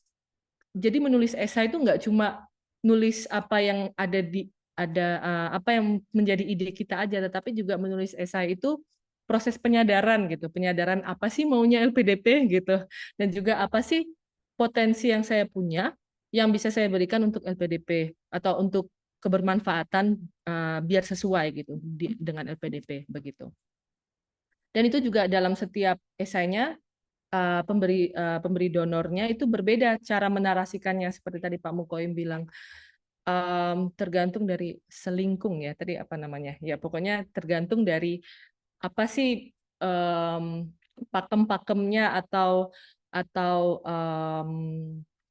Jadi menulis esai itu nggak cuma nulis apa yang apa yang menjadi ide kita aja, tetapi juga menulis esai itu proses penyadaran gitu, penyadaran apa sih maunya LPDP gitu, dan juga apa sih potensi yang saya punya yang bisa saya berikan untuk LPDP atau untuk kebermanfaatan biar sesuai gitu dengan LPDP begitu. Dan itu juga dalam setiap esainya pemberi donornya itu berbeda cara menarasikannya seperti tadi Pak Mukoim bilang. Tergantung dari selingkung ya tadi apa namanya ya pokoknya tergantung dari apa sih pakem-pakemnya atau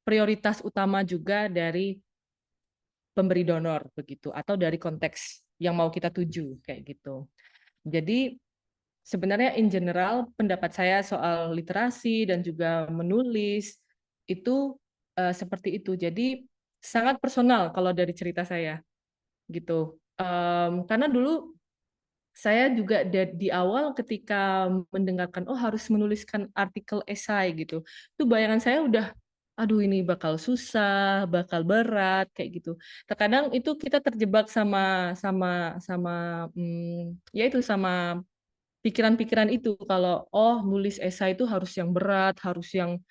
prioritas utama juga dari pemberi donor begitu atau dari konteks yang mau kita tuju kayak gitu. Jadi sebenarnya in general pendapat saya soal literasi dan juga menulis itu seperti itu. Jadi sangat personal kalau dari cerita saya gitu. Karena dulu saya juga di awal ketika mendengarkan oh harus menuliskan artikel esai gitu. Itu bayangan saya udah aduh ini bakal susah, bakal berat kayak gitu. Terkadang itu kita terjebak sama sama sama ya itu sama pikiran-pikiran itu kalau oh nulis esai itu harus yang berat, harus yang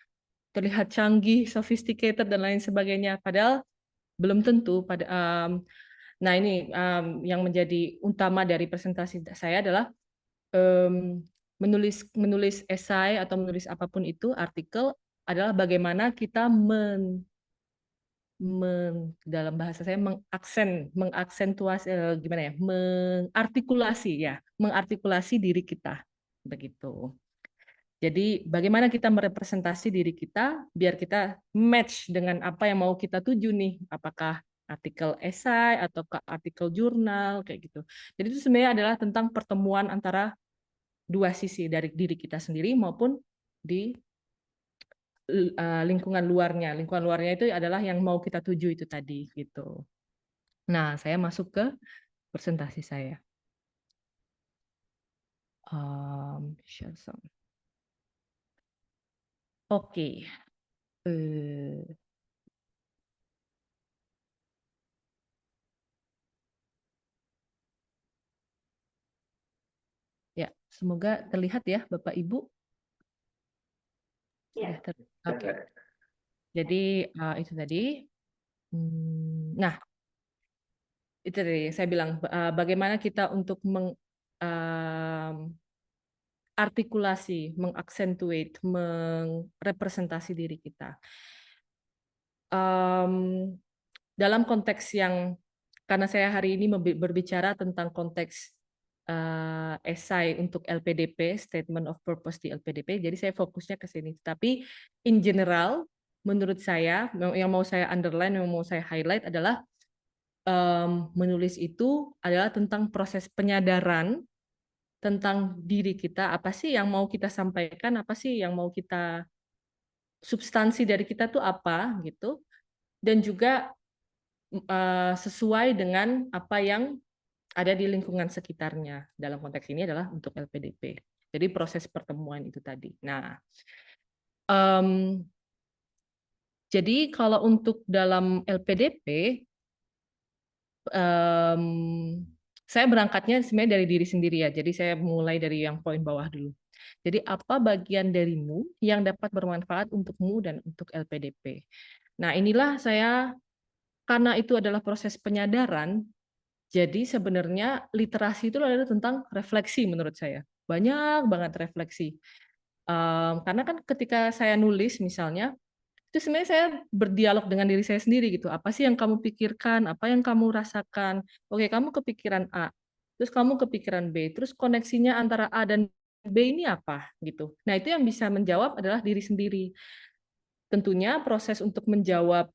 terlihat canggih, sophisticated dan lain sebagainya. Padahal belum tentu. Nah ini yang menjadi utama dari presentasi saya adalah menulis esai atau menulis apapun itu artikel adalah bagaimana kita dalam bahasa saya mengaksentuasi gimana ya mengartikulasi diri kita begitu. Jadi bagaimana kita merepresentasi diri kita biar kita match dengan apa yang mau kita tuju nih, apakah artikel esai atau artikel jurnal kayak gitu. Jadi itu sebenarnya adalah tentang pertemuan antara dua sisi dari diri kita sendiri maupun di lingkungan luarnya. Lingkungan luarnya itu adalah yang mau kita tuju itu tadi gitu. Nah, saya masuk ke presentasi saya. Share some. Oke. Ya, semoga terlihat ya Bapak Ibu.
Ya.
Oke. Jadi itu tadi. Nah, itu tadi saya bilang bagaimana kita untuk artikulasi, mengaksentuate, merepresentasi diri kita. Dalam konteks yang karena saya hari ini berbicara tentang konteks esai untuk LPDP, Statement of Purpose di LPDP, jadi saya fokusnya ke sini. Tapi in general, menurut saya, yang mau saya underline, yang mau saya highlight adalah menulis itu adalah tentang proses penyadaran tentang diri kita, apa sih yang mau kita sampaikan, apa sih yang mau kita, substansi dari kita tuh apa, gitu. Dan juga sesuai dengan apa yang ada di lingkungan sekitarnya. Dalam konteks ini adalah untuk LPDP. Jadi proses pertemuan itu tadi. Nah, jadi kalau untuk dalam LPDP, saya berangkatnya sebenarnya dari diri sendiri ya. Jadi saya mulai dari yang poin bawah dulu. Jadi apa bagian darimu yang dapat bermanfaat untukmu dan untuk LPDP? Nah, inilah saya, karena itu adalah proses penyadaran, jadi sebenarnya literasi itu adalah tentang refleksi menurut saya. Banyak banget refleksi. Karena kan ketika saya nulis misalnya, itu sebenarnya saya berdialog dengan diri saya sendiri gitu. Apa sih yang kamu pikirkan? Apa yang kamu rasakan? Oke, kamu kepikiran A, terus kamu kepikiran B, terus koneksinya antara A dan B ini apa gitu. Nah, itu yang bisa menjawab adalah diri sendiri. Tentunya proses untuk menjawab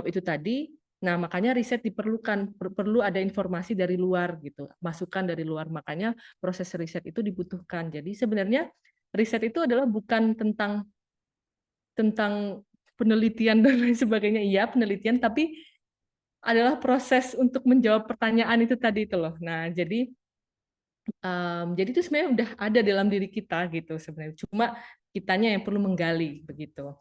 itu tadi. Nah, makanya riset diperlukan, perlu ada informasi dari luar gitu, masukan dari luar. Makanya proses riset itu dibutuhkan. Jadi sebenarnya riset itu adalah bukan tentang penelitian dan lain sebagainya. Iya, penelitian, tapi adalah proses untuk menjawab pertanyaan itu tadi itu loh. Nah, jadi itu sebenarnya udah ada dalam diri kita gitu sebenarnya. Cuma kitanya yang perlu menggali begitu.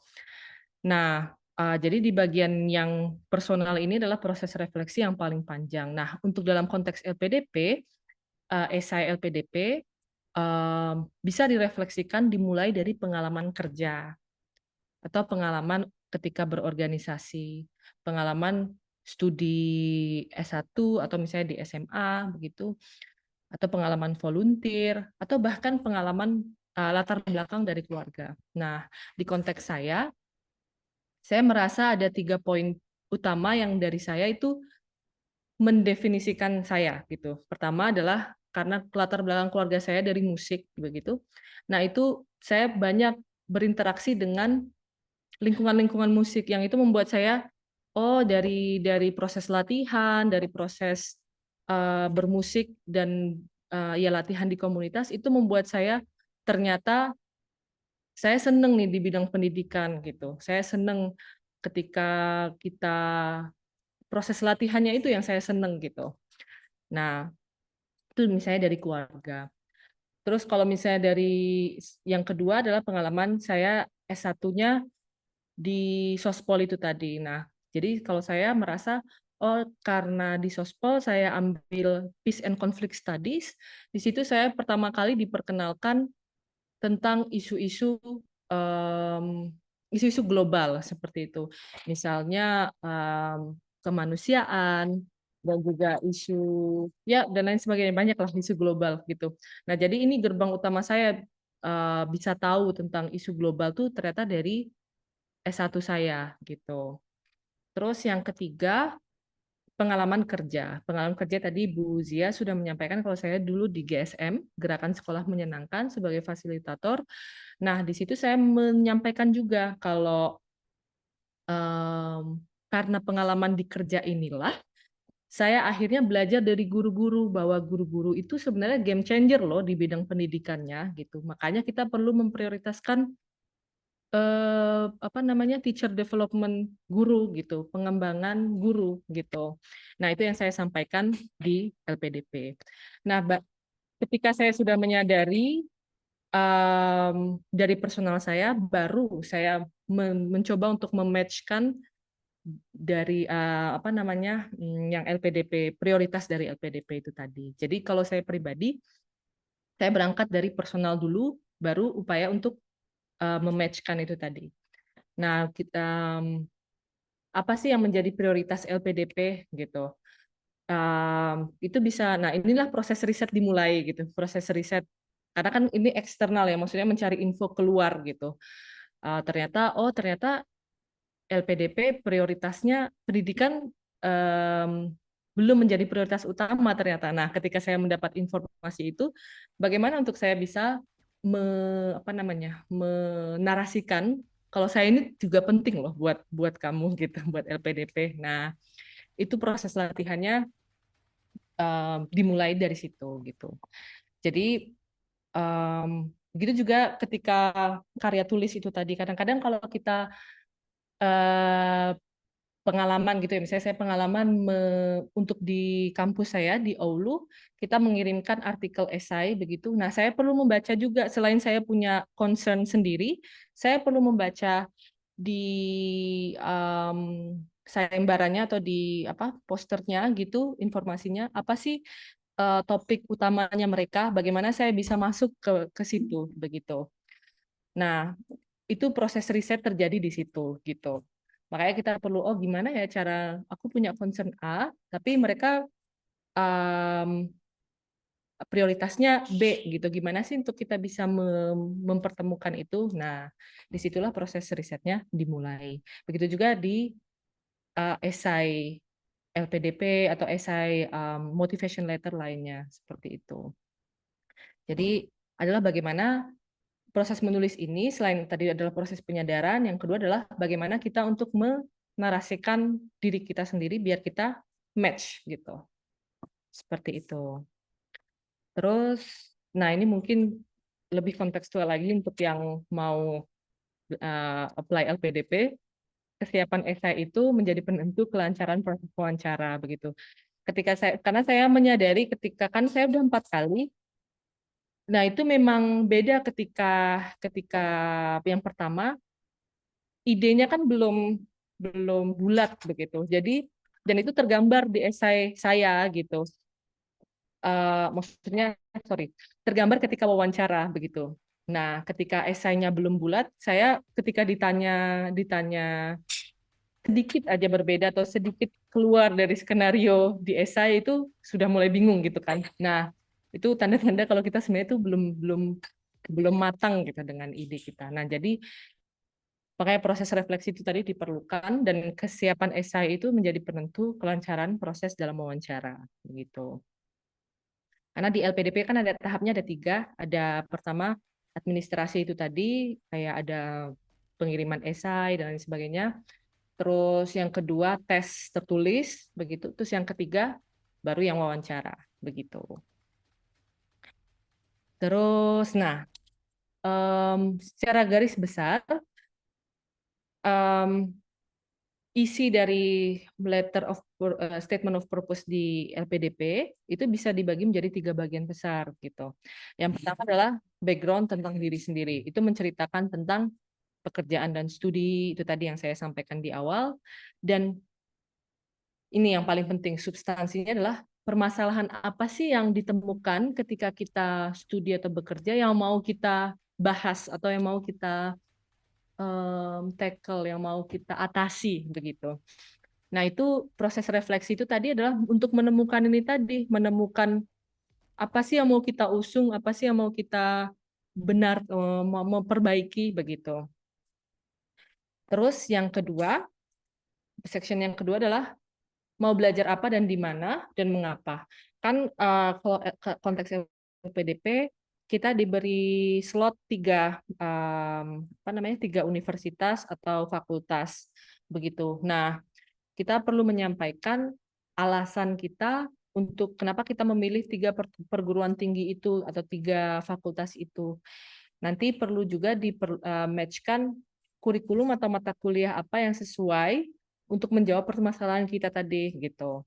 Nah, jadi di bagian yang personal ini adalah proses refleksi yang paling panjang. Nah, untuk dalam konteks LPDP, esai LPDP bisa direfleksikan dimulai dari pengalaman kerja atau pengalaman ketika berorganisasi, pengalaman studi S1 atau misalnya di SMA begitu, atau pengalaman volunteer, atau bahkan pengalaman latar belakang dari keluarga. Nah, di konteks saya merasa ada 3 poin utama yang dari saya itu mendefinisikan saya gitu. Pertama adalah karena latar belakang keluarga saya dari musik begitu. Nah, itu saya banyak berinteraksi dengan lingkungan-lingkungan musik yang itu membuat saya dari proses latihan, dari proses bermusik dan ya latihan di komunitas itu membuat saya ternyata saya seneng nih di bidang pendidikan gitu. Saya seneng ketika kita proses latihannya itu yang saya seneng gitu. Nah, itu misalnya dari keluarga. Terus kalau misalnya dari yang kedua adalah pengalaman saya S1-nya di Sospol itu tadi. Nah, jadi kalau saya merasa, karena di Sospol saya ambil Peace and Conflict Studies, di situ saya pertama kali diperkenalkan tentang isu-isu global seperti itu. Misalnya kemanusiaan dan juga isu ya dan lain sebagainya, banyak lah isu global gitu. Nah, jadi ini gerbang utama saya bisa tahu tentang isu global tuh ternyata dari S1 saya gitu. Terus yang ketiga, pengalaman kerja. Pengalaman kerja tadi Bu Zia sudah menyampaikan kalau saya dulu di GSM, Gerakan Sekolah Menyenangkan, sebagai fasilitator. Nah, di situ saya menyampaikan juga kalau karena pengalaman di kerja inilah, saya akhirnya belajar dari guru-guru bahwa guru-guru itu sebenarnya game changer loh di bidang pendidikannya gitu. Makanya kita perlu memprioritaskan teacher development guru gitu, pengembangan guru gitu. Nah, itu yang saya sampaikan di LPDP. Nah, ketika saya sudah menyadari dari personal saya, baru saya mencoba untuk mematchkan dari yang LPDP, prioritas dari LPDP itu tadi. Jadi kalau saya pribadi, saya berangkat dari personal dulu, baru upaya untuk mematchkan itu tadi. Nah, apa sih yang menjadi prioritas LPDP gitu? Itu bisa. Nah, inilah proses riset dimulai gitu. Proses riset karena kan ini eksternal ya, maksudnya mencari info keluar gitu. Ternyata LPDP prioritasnya pendidikan belum menjadi prioritas utama ternyata. Nah, ketika saya mendapat informasi itu, bagaimana untuk saya bisa menarasikan kalau saya ini juga penting loh buat kamu gitu, buat LPDP. Nah, itu proses latihannya dimulai dari situ gitu. Jadi begitu juga ketika karya tulis itu tadi, kadang-kadang kalau kita eh, pengalaman gitu ya, misalnya saya pengalaman untuk di kampus saya di Oulu, kita mengirimkan artikel esai begitu. Nah, saya perlu membaca juga, selain saya punya concern sendiri, saya perlu membaca di sayembaranya atau di apa posternya gitu, informasinya apa sih topik utamanya mereka, bagaimana saya bisa masuk ke situ begitu. Nah, itu proses riset terjadi di situ gitu. Makanya kita perlu, oh gimana ya cara, aku punya concern A, tapi mereka prioritasnya B gitu. Gimana sih untuk kita bisa mempertemukan itu? Nah, disitulah proses risetnya dimulai. Begitu juga di esai LPDP atau esai motivation letter lainnya seperti itu. Jadi adalah bagaimana proses menulis ini, selain tadi adalah proses penyadaran, yang kedua adalah bagaimana kita untuk menarasikan diri kita sendiri biar kita match gitu. Seperti itu. Terus, nah ini mungkin lebih kontekstual lagi untuk yang mau apply LPDP. Kesiapan esai itu menjadi penentu kelancaran proses wawancara begitu. Karena saya menyadari ketika kan saya udah 4 kali. Nah, itu memang beda ketika yang pertama idenya kan belum belum bulat begitu. Jadi dan itu tergambar di esai saya gitu. Maksudnya sorry, tergambar ketika wawancara begitu. Nah, ketika esainya belum bulat, saya ketika ditanya sedikit aja berbeda atau sedikit keluar dari skenario di esai itu sudah mulai bingung gitu kan. Nah, itu tanda-tanda kalau kita sebenarnya itu belum matang gitu dengan ide kita. Nah, jadi makanya proses refleksi itu tadi diperlukan dan kesiapan esai itu menjadi penentu kelancaran proses dalam wawancara begitu. Karena di LPDP kan ada tahapnya ada 3, ada pertama administrasi itu tadi kayak ada pengiriman esai dan lain sebagainya. Terus yang kedua tes tertulis begitu. Terus yang ketiga baru yang wawancara begitu. Terus nah secara garis besar isi dari statement of purpose di LPDP itu bisa dibagi menjadi 3 bagian besar gitu. Yang pertama adalah background tentang diri sendiri. Itu menceritakan tentang pekerjaan dan studi itu tadi yang saya sampaikan di awal. Dan ini yang paling penting, substansinya adalah permasalahan apa sih yang ditemukan ketika kita studi atau bekerja yang mau kita bahas atau yang mau kita tackle, yang mau kita atasi begitu. Nah, itu proses refleksi itu tadi adalah untuk menemukan ini tadi, menemukan apa sih yang mau kita usung, apa sih yang mau kita mau memperbaiki begitu. Terus yang kedua, section yang kedua adalah mau belajar apa dan di mana dan mengapa. Kan kalau konteks LPDP kita diberi slot 3 3 universitas atau fakultas begitu. Nah, kita perlu menyampaikan alasan kita untuk kenapa kita memilih 3 perguruan tinggi itu atau 3 fakultas itu. Nanti perlu juga di-matchkan kurikulum atau mata kuliah apa yang sesuai untuk menjawab permasalahan kita tadi gitu.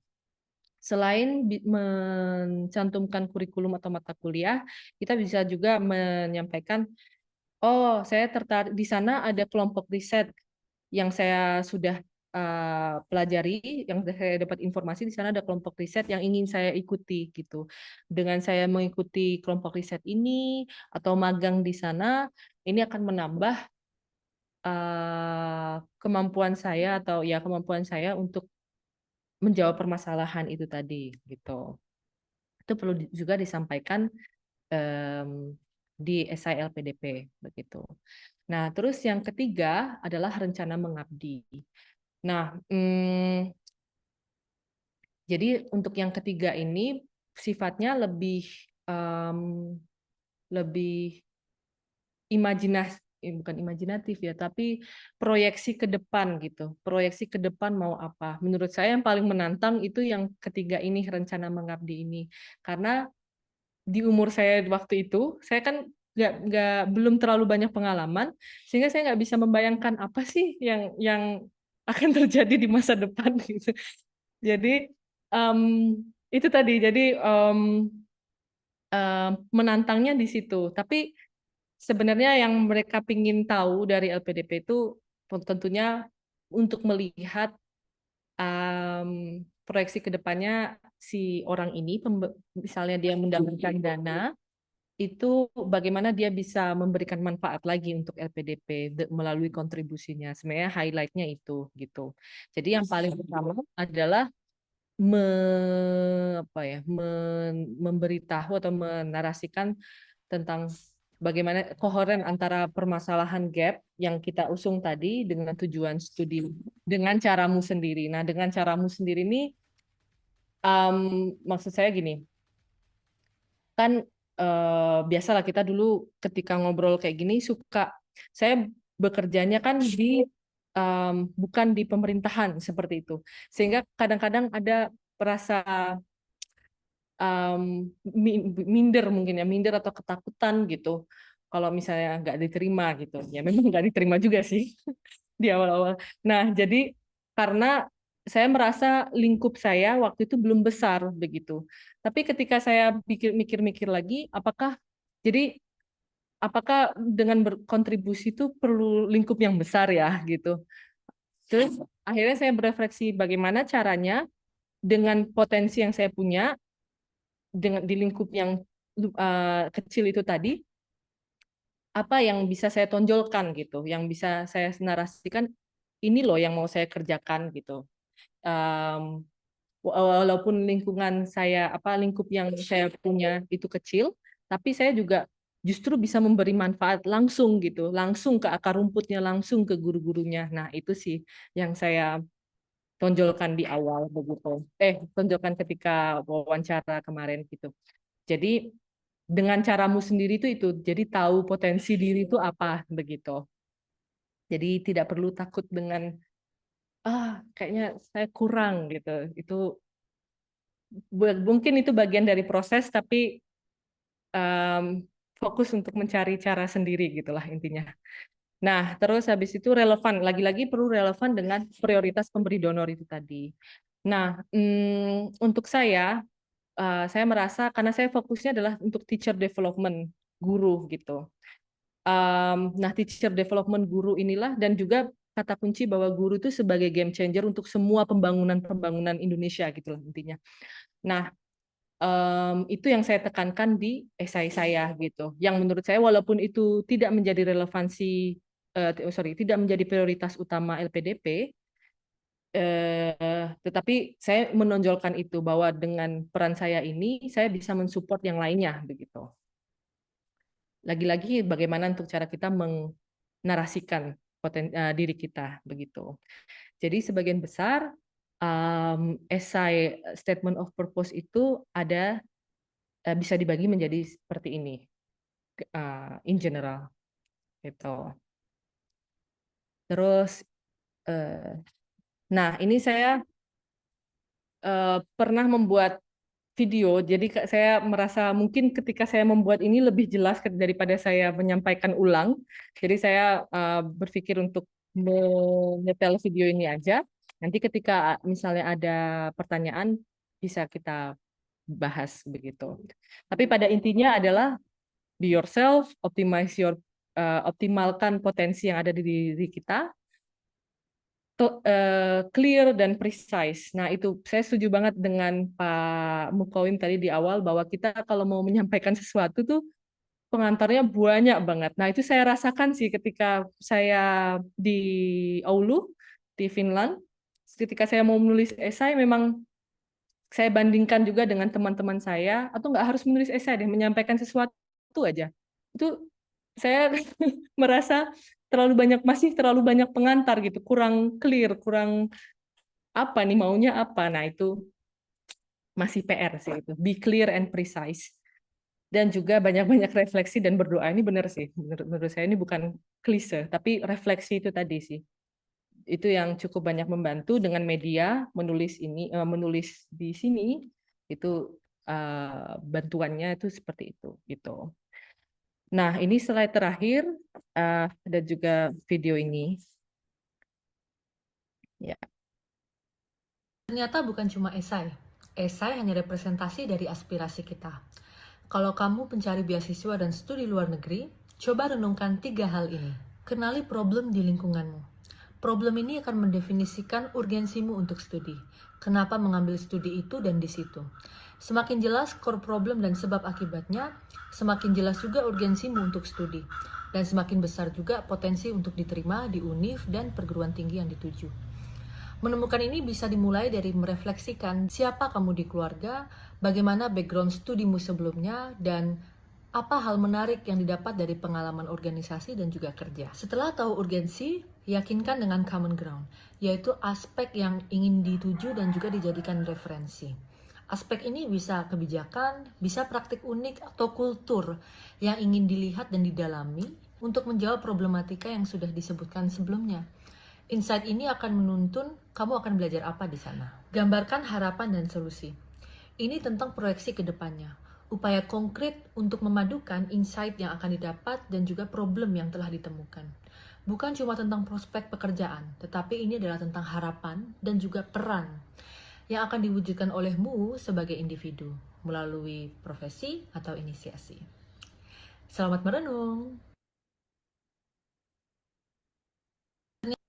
Selain mencantumkan kurikulum atau mata kuliah, kita bisa juga menyampaikan, oh saya tertarik di sana ada kelompok riset yang saya sudah pelajari, yang saya dapat informasi di sana ada kelompok riset yang ingin saya ikuti gitu. Dengan saya mengikuti kelompok riset ini atau magang di sana, ini akan menambah kemampuan saya untuk menjawab permasalahan itu tadi gitu. Itu perlu juga disampaikan di esai LPDP begitu. Nah, terus yang ketiga adalah rencana mengabdi. Nah, Jadi untuk yang ketiga ini sifatnya lebih lebih bukan imajinatif ya, tapi proyeksi ke depan gitu. Proyeksi ke depan mau apa? Menurut saya yang paling menantang itu yang ketiga ini, rencana mengabdi ini. Karena di umur saya waktu itu, saya kan belum terlalu banyak pengalaman, sehingga saya nggak bisa membayangkan apa sih yang akan terjadi di masa depan gitu. Jadi itu tadi. Jadi menantangnya di situ. Tapi sebenarnya yang mereka ingin tahu dari LPDP itu tentunya untuk melihat proyeksi ke depannya si orang ini, misalnya dia mendapatkan dana, itu bagaimana dia bisa memberikan manfaat lagi untuk LPDP melalui kontribusinya. Sebenarnya highlight-nya itu gitu. Jadi yang paling pertama adalah memberitahu atau menarasikan tentang bagaimana koheren antara permasalahan gap yang kita usung tadi dengan tujuan studi dengan caramu sendiri. Nah, dengan caramu sendiri ini maksud saya gini, kan biasalah kita dulu ketika ngobrol kayak gini saya bekerjanya kan bukan di pemerintahan seperti itu, sehingga kadang-kadang ada perasa minder mungkin ya, minder atau ketakutan gitu kalau misalnya nggak diterima gitu. Ya memang nggak diterima juga sih di awal-awal. Nah, jadi karena saya merasa lingkup saya waktu itu belum besar begitu. Tapi ketika saya mikir-mikir lagi, apakah dengan berkontribusi itu perlu lingkup yang besar ya gitu. Terus akhirnya saya berefleksi bagaimana caranya dengan potensi yang saya punya dengan di lingkup yang kecil itu tadi, apa yang bisa saya tonjolkan gitu, yang bisa saya narasikan, ini loh yang mau saya kerjakan gitu. Walaupun lingkup yang saya punya itu kecil, tapi saya juga justru bisa memberi manfaat langsung gitu, langsung ke akar rumputnya, langsung ke guru-gurunya. Nah, itu sih yang saya tonjolkan di awal begitu. Tonjolkan ketika wawancara kemarin gitu. Jadi dengan caramu sendiri itu jadi tahu potensi diri itu apa begitu. Jadi tidak perlu takut dengan kayaknya saya kurang gitu. Itu mungkin itu bagian dari proses, tapi fokus untuk mencari cara sendiri gitulah intinya. Nah, terus habis itu relevan, lagi-lagi perlu relevan dengan prioritas pemberi donor itu tadi. Nah, untuk saya merasa karena saya fokusnya adalah untuk teacher development guru gitu. Nah, teacher development guru inilah dan juga kata kunci bahwa guru itu sebagai game changer untuk semua pembangunan Indonesia gitu lah intinya. Nah, itu yang saya tekankan di esai saya gitu. Yang menurut saya walaupun itu tidak menjadi tidak menjadi prioritas utama LPDP, tetapi saya menonjolkan itu bahwa dengan peran saya ini saya bisa mensupport yang lainnya begitu. Lagi-lagi bagaimana untuk cara kita menarasikan diri kita begitu. Jadi sebagian besar esai statement of purpose itu bisa dibagi menjadi seperti ini in general gitu. Terus nah ini saya pernah membuat video, jadi saya merasa mungkin ketika saya membuat ini lebih jelas daripada saya menyampaikan ulang. Jadi saya berpikir untuk menyetel video ini aja. Nanti ketika misalnya ada pertanyaan bisa kita bahas begitu. Tapi pada intinya adalah be yourself, optimalkan potensi yang ada di diri kita, clear dan precise. Nah, itu saya setuju banget dengan Pak Mukawim tadi di awal bahwa kita kalau mau menyampaikan sesuatu tuh pengantarnya banyak banget. Nah, itu saya rasakan sih ketika saya di Oulu di Finland. Ketika saya mau menulis esai memang saya bandingkan juga dengan teman-teman saya, atau nggak harus menulis esai deh, menyampaikan sesuatu aja. Itu saya merasa masih terlalu banyak pengantar gitu, kurang clear, kurang apa nih maunya apa. Nah, itu masih PR sih itu. Be clear and precise. Dan juga banyak-banyak refleksi dan berdoa. Ini benar sih. Menurut saya ini bukan klise, tapi refleksi itu tadi sih. Itu yang cukup banyak membantu dengan media menulis ini, menulis di sini itu bantuannya itu seperti itu gitu. Nah, ini slide terakhir dan juga video ini. Ya.
Ternyata bukan cuma esai. Esai hanya representasi dari aspirasi kita. Kalau kamu pencari beasiswa dan studi luar negeri, coba renungkan 3 hal ini. Kenali problem di lingkunganmu. Problem ini akan mendefinisikan urgensimu untuk studi. Kenapa mengambil studi itu dan di situ. Semakin jelas core problem dan sebab akibatnya, semakin jelas juga urgensimu untuk studi. Dan semakin besar juga potensi untuk diterima di univ dan perguruan tinggi yang dituju. Menemukan ini bisa dimulai dari merefleksikan siapa kamu di keluarga, bagaimana background studimu sebelumnya, dan apa hal menarik yang didapat dari pengalaman organisasi dan juga kerja. Setelah tahu urgensi, yakinkan dengan common ground, yaitu aspek yang ingin dituju dan juga dijadikan referensi. Aspek ini bisa kebijakan, bisa praktik unik atau kultur yang ingin dilihat dan didalami untuk menjawab problematika yang sudah disebutkan sebelumnya. Insight ini akan menuntun kamu akan belajar apa di sana. Gambarkan harapan dan solusi. Ini tentang proyeksi ke depannya. Upaya konkret untuk memadukan insight yang akan didapat dan juga problem yang telah ditemukan. Bukan cuma tentang prospek pekerjaan, tetapi ini adalah tentang harapan dan juga peran yang akan diwujudkan olehmu sebagai individu melalui profesi atau inisiasi. Selamat merenung.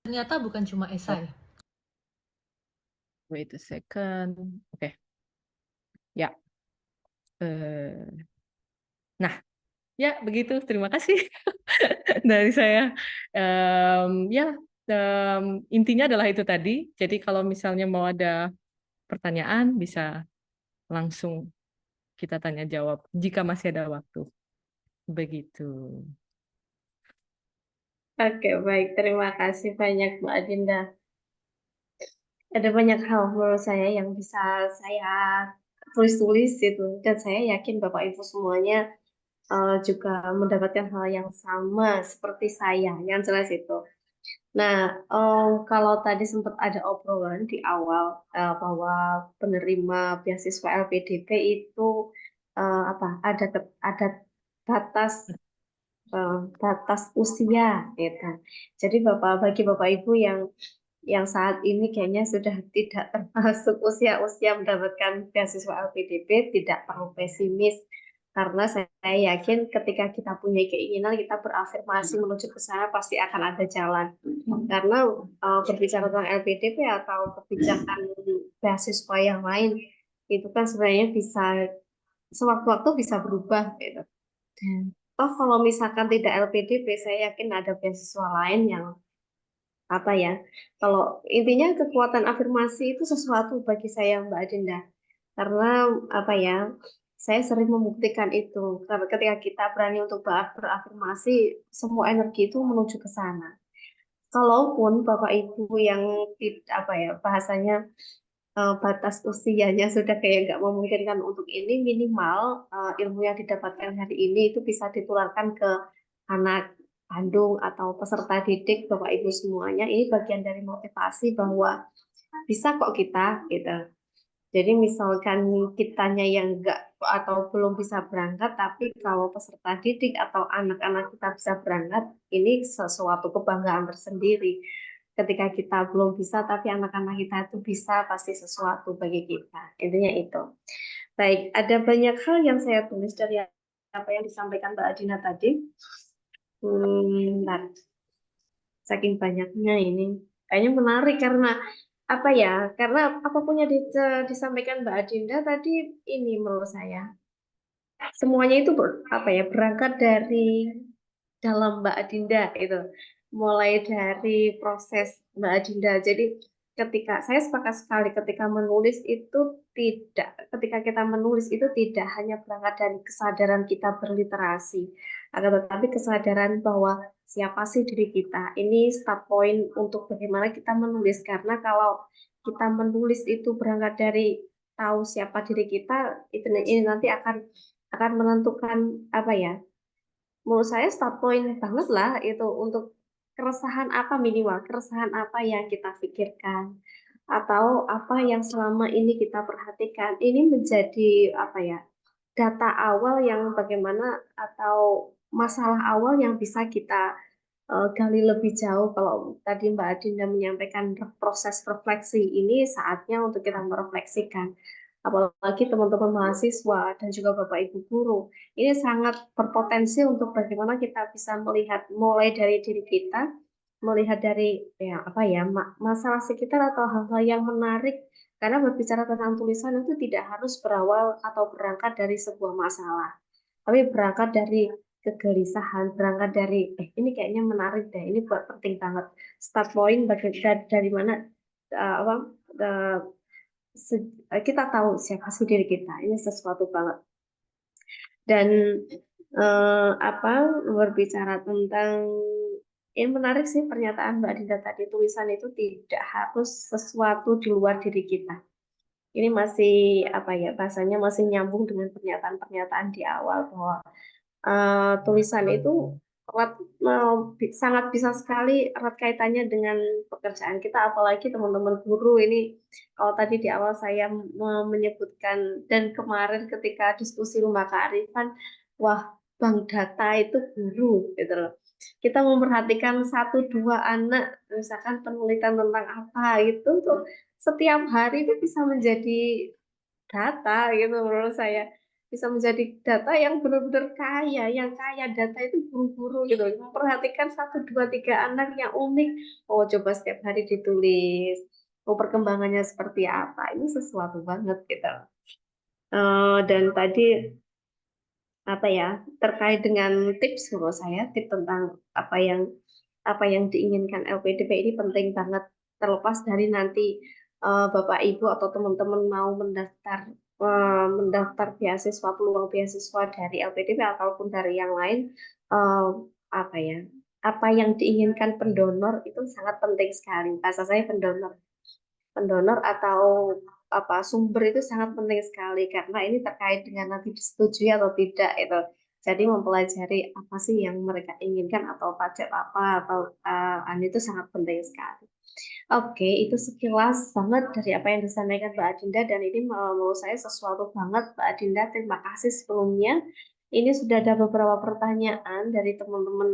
Ternyata bukan cuma esai.
Wait a second. Oke. Ya. Nah, ya begitu. Terima kasih dari saya. Ya, intinya adalah itu tadi. Jadi kalau misalnya mau ada pertanyaan, bisa langsung kita tanya jawab jika masih ada waktu. Begitu.
Oke, baik. Terima kasih banyak, Mbak Adinda. Ada banyak hal menurut saya yang bisa saya tulis-tulis itu, dan saya yakin Bapak Ibu semuanya juga mendapatkan hal yang sama seperti saya, yang jelas itu. Nah, kalau tadi sempat ada obrolan di awal bahwa penerima beasiswa LPDP itu apa ada batas batas usia gitu. Jadi bagi Bapak Ibu yang saat ini kayaknya sudah tidak termasuk usia-usia mendapatkan beasiswa LPDP, tidak perlu pesimis karena saya yakin ketika kita punya keinginan, kita berafirmasi menuju ke sana pasti akan ada jalan. Karena berbicara tentang LPDP atau kebijakan beasiswa yang lain itu kan sebenarnya bisa sewaktu-waktu bisa berubah gitu. Toh kalau misalkan tidak LPDP, saya yakin ada beasiswa lain yang apa ya? Kalau intinya kekuatan afirmasi itu sesuatu bagi saya, Mbak Adinda. Karena apa ya? Saya sering membuktikan itu. Karena ketika kita berani untuk berafirmasi, semua energi itu menuju ke sana. Kalaupun Bapak Ibu yang apa ya bahasanya batas usianya sudah kayak nggak memungkinkan untuk ini, minimal ilmu yang didapatkan hari ini itu bisa ditularkan ke anak kandung atau peserta didik Bapak Ibu semuanya. Ini bagian dari motivasi bahwa bisa kok kita gitu. Jadi misalkan kitanya yang enggak atau belum bisa berangkat, tapi kalau peserta didik atau anak-anak kita bisa berangkat, ini sesuatu kebanggaan tersendiri. Ketika kita belum bisa, tapi anak-anak kita itu bisa, pasti sesuatu bagi kita. Intinya itu. Baik, ada banyak hal yang saya tulis dari apa yang disampaikan Mbak Adina tadi. Bentar. Saking banyaknya ini. Kayaknya menarik karena apa ya? Karena apapun yang disampaikan Mbak Adinda tadi ini menurut saya semuanya itu apa ya berangkat dari dalam Mbak Adinda itu, mulai dari proses Mbak Adinda. Jadi ketika saya sepakat sekali ketika menulis itu ketika kita menulis itu tidak hanya berangkat dari kesadaran kita berliterasi, akan tetapi kesadaran bahwa siapa sih diri kita. Ini start point untuk bagaimana kita menulis, karena kalau kita menulis itu berangkat dari tahu siapa diri kita, itu ini nanti akan menentukan apa ya? Menurut saya start point banget lah itu untuk keresahan apa, minimal keresahan apa yang kita pikirkan atau apa yang selama ini kita perhatikan. Ini menjadi apa ya? Data awal yang bagaimana atau masalah awal yang bisa kita gali lebih jauh. Kalau tadi Mbak Adinda menyampaikan proses refleksi, ini saatnya untuk kita merefleksikan. Apalagi teman-teman mahasiswa dan juga Bapak Ibu guru, ini sangat berpotensi untuk bagaimana kita bisa melihat mulai dari diri kita, melihat dari ya apa ya masalah sekitar atau hal-hal yang menarik. Karena berbicara tentang tulisan itu tidak harus berawal atau berangkat dari sebuah masalah, tapi berangkat dari kegelisahan, berangkat dari ini kayaknya menarik deh, ini buat penting banget. Start point dari mana apa eh, kita tahu siapa sih diri kita, ini sesuatu banget. Dan apa berbicara tentang ini menarik sih pernyataan Mbak Dinda tadi, tulisan itu tidak harus sesuatu di luar diri kita. Ini masih apa ya bahasanya masih nyambung dengan pernyataan-pernyataan di awal bahwa tulisan itu sangat bisa sekali erat kaitannya dengan pekerjaan kita, apalagi teman-teman guru ini. Kalau tadi di awal saya menyebutkan dan kemarin ketika diskusi rumah kearifan, wah bank data itu guru gitu loh. Kita memperhatikan satu dua anak, misalkan penelitian tentang apa itu tuh setiap hari itu bisa menjadi data gitu menurut saya, bisa menjadi data yang benar-benar kaya, yang kaya data itu guru-guru gitu, memperhatikan satu dua tiga anak yang unik, oh coba setiap hari ditulis, oh perkembangannya seperti apa, ini sesuatu banget gitu. Dan tadi apa ya terkait dengan tips, menurut saya tips tentang apa yang diinginkan LPDP ini penting banget, terlepas dari nanti Bapak Ibu atau teman-teman mau mendaftar beasiswa, peluang beasiswa dari LPDP ataupun dari yang lain, eh, apa ya apa yang diinginkan pendonor itu sangat penting sekali. Bahasa saya pendonor atau apa sumber itu sangat penting sekali, karena ini terkait dengan nanti disetujui atau tidak itu. Jadi mempelajari apa sih yang mereka inginkan atau budget apa atau itu sangat penting sekali. Oke, itu sekilas banget dari apa yang disampaikan Mbak Adinda, dan ini menurut saya sesuatu banget Mbak Adinda. Terima kasih sebelumnya. Ini sudah ada beberapa pertanyaan dari teman-teman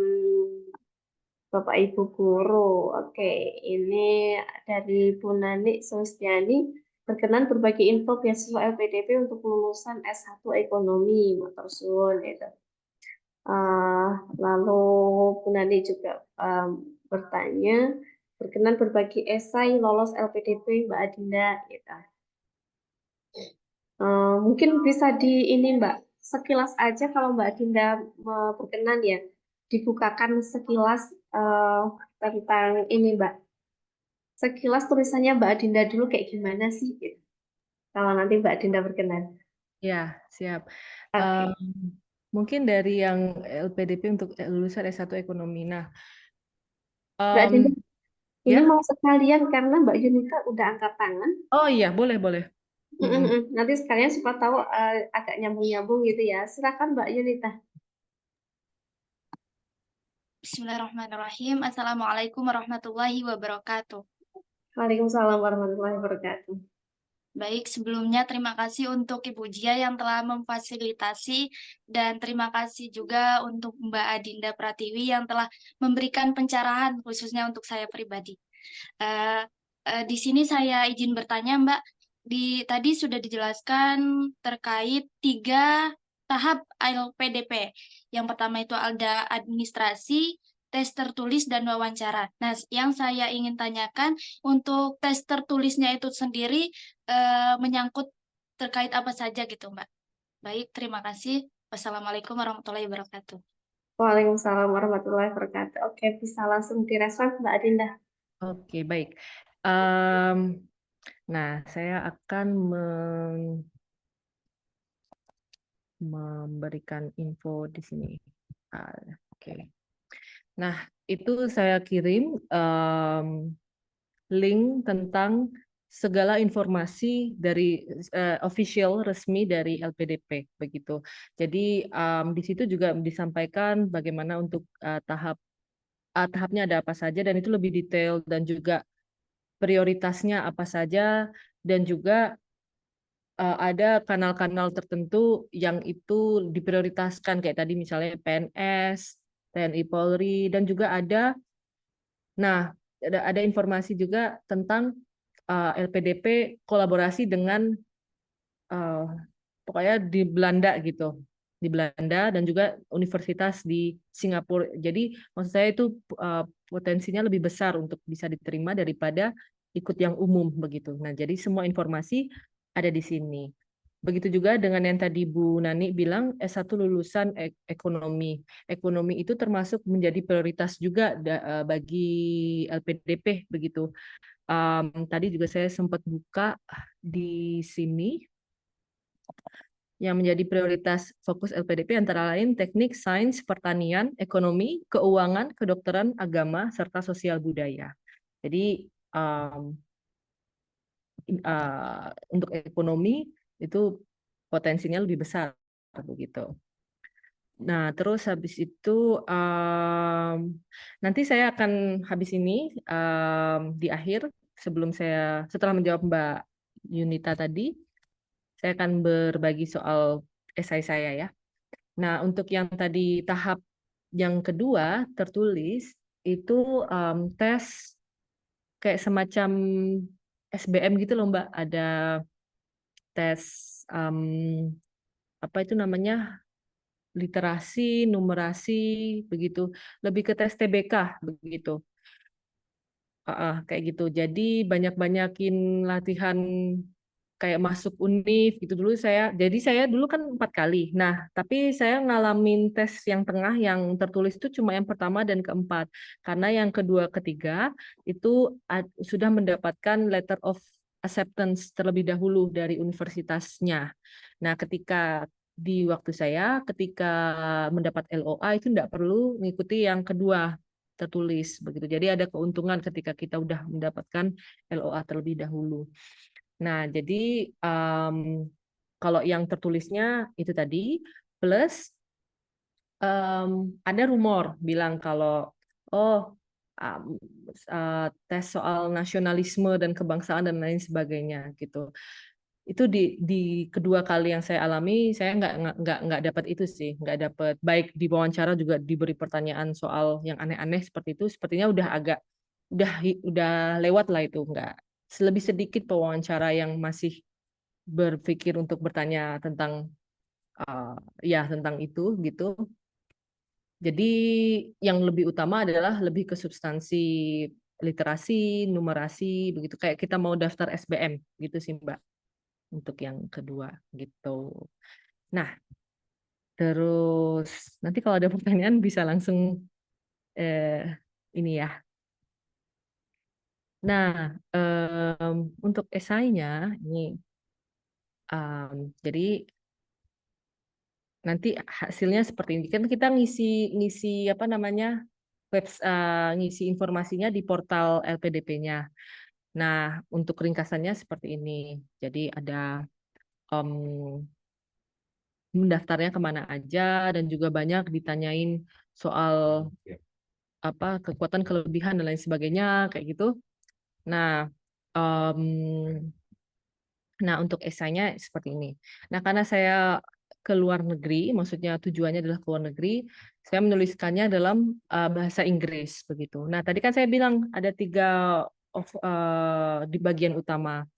Bapak Ibu guru. Oke, ini dari Bu Nani Sulistiani, berkenan berbagi info beasiswa LPDP untuk lulusan S1 Ekonomi, matur suwun itu. Lalu Bu Nani juga bertanya, berkenan berbagi esai lolos LPDP Mbak Adinda gitu. Mungkin bisa di ini Mbak, sekilas aja kalau Mbak Adinda berkenan ya, dibukakan sekilas tentang ini Mbak. Sekilas tulisannya Mbak Adinda dulu kayak gimana sih gitu. Kalau nanti Mbak Adinda berkenan.
Ya, siap.
Oke.
Mungkin dari yang LPDP untuk lulusan S1 Ekonomi. Nah,
Mbak Adinda, ini
ya.
mau sekalian karena Mbak Yunita udah angkat tangan.
Oh iya, boleh, boleh.
Nanti sekalian supaya tahu agak nyambung-nyambung gitu ya. Silakan Mbak Yunita.
Bismillahirrahmanirrahim. Assalamualaikum warahmatullahi wabarakatuh.
Waalaikumsalam warahmatullahi wabarakatuh.
Baik, sebelumnya terima kasih untuk Ibu Jia yang telah memfasilitasi, dan terima kasih juga untuk Mbak Adinda Pratiwi yang telah memberikan pencerahan khususnya untuk saya pribadi. Di sini saya izin bertanya, Mbak. Tadi sudah dijelaskan terkait 3 tahap LPDP. Yang pertama itu ada administrasi, tes tertulis, dan wawancara. Nah, yang saya ingin tanyakan untuk tes tertulisnya itu sendiri menyangkut terkait apa saja gitu, Mbak. Baik, terima kasih. Wassalamualaikum warahmatullahi wabarakatuh.
Waalaikumsalam warahmatullahi wabarakatuh. Oke, bisa langsung direspon Mbak Adinda.
Oke, baik. Nah, saya akan memberikan info di sini. Oke. Nah, itu saya kirim link tentang segala informasi dari official resmi dari LPDP begitu. Jadi di situ juga disampaikan bagaimana untuk tahapnya ada apa saja dan itu lebih detail dan juga prioritasnya apa saja dan juga ada kanal-kanal tertentu yang itu diprioritaskan kayak tadi misalnya PNS, TNI Polri dan juga nah ada informasi juga tentang LPDP kolaborasi dengan pokoknya di Belanda gitu, di Belanda dan juga universitas di Singapura. Jadi maksud saya itu potensinya lebih besar untuk bisa diterima daripada ikut yang umum begitu. Nah, jadi semua informasi ada di sini. Begitu juga dengan yang tadi Bu Nani bilang S1 lulusan ekonomi. Ekonomi itu termasuk menjadi prioritas juga bagi LPDP begitu. Tadi juga saya sempat buka di sini yang menjadi prioritas fokus LPDP antara lain teknik, sains, pertanian, ekonomi, keuangan, kedokteran, agama, serta sosial budaya. Jadi untuk ekonomi itu potensinya lebih besar begitu. Nah, terus habis itu nanti saya akan habis ini di akhir setelah menjawab Mbak Yunita tadi, saya akan berbagi soal esai saya ya. Nah, untuk yang tadi tahap yang kedua tertulis itu tes kayak semacam SBM gitu loh Mbak. Ada tes apa itu namanya literasi, numerasi begitu. Lebih ke tes TBK begitu. Kayak gitu. Jadi banyak-banyakin latihan kayak masuk univ gitu dulu jadi saya dulu kan 4 kali. Nah, tapi saya ngalamin tes yang tengah yang tertulis itu cuma yang pertama dan keempat. Karena yang kedua, ketiga itu sudah mendapatkan letter of acceptance terlebih dahulu dari universitasnya. Nah, ketika mendapat LOA itu tidak perlu mengikuti yang kedua tertulis begitu. Jadi ada keuntungan ketika kita udah mendapatkan LOA terlebih dahulu. Nah, jadi kalau yang tertulisnya itu tadi, plus ada rumor bilang kalau tes soal nasionalisme dan kebangsaan dan lain sebagainya gitu. Itu di kedua kali yang saya alami, saya nggak dapat itu sih, nggak dapat. Baik di wawancara juga diberi pertanyaan soal yang aneh-aneh seperti itu, sepertinya udah lewat lah itu, nggak. Lebih sedikit pewawancara yang masih berpikir untuk bertanya tentang tentang itu gitu. Jadi yang lebih utama adalah lebih ke substansi literasi, numerasi begitu kayak kita mau daftar SBM gitu sih Mbak untuk yang kedua gitu. Nah, terus nanti kalau ada pertanyaan bisa langsung ini ya. Nah, untuk esainya ini jadi nanti hasilnya seperti ini. Kan kita ngisi apa namanya ngisi informasinya di portal LPDP-nya. Nah, untuk ringkasannya seperti ini. Jadi ada mendaftarnya kemana aja dan juga banyak ditanyain soal apa kekuatan kelebihan dan lain sebagainya kayak gitu. Nah, untuk esainya seperti ini. Nah, karena saya ke luar negeri, maksudnya tujuannya adalah ke luar negeri, saya menuliskannya dalam bahasa Inggris begitu. Nah, tadi kan saya bilang ada 3 di bagian utama.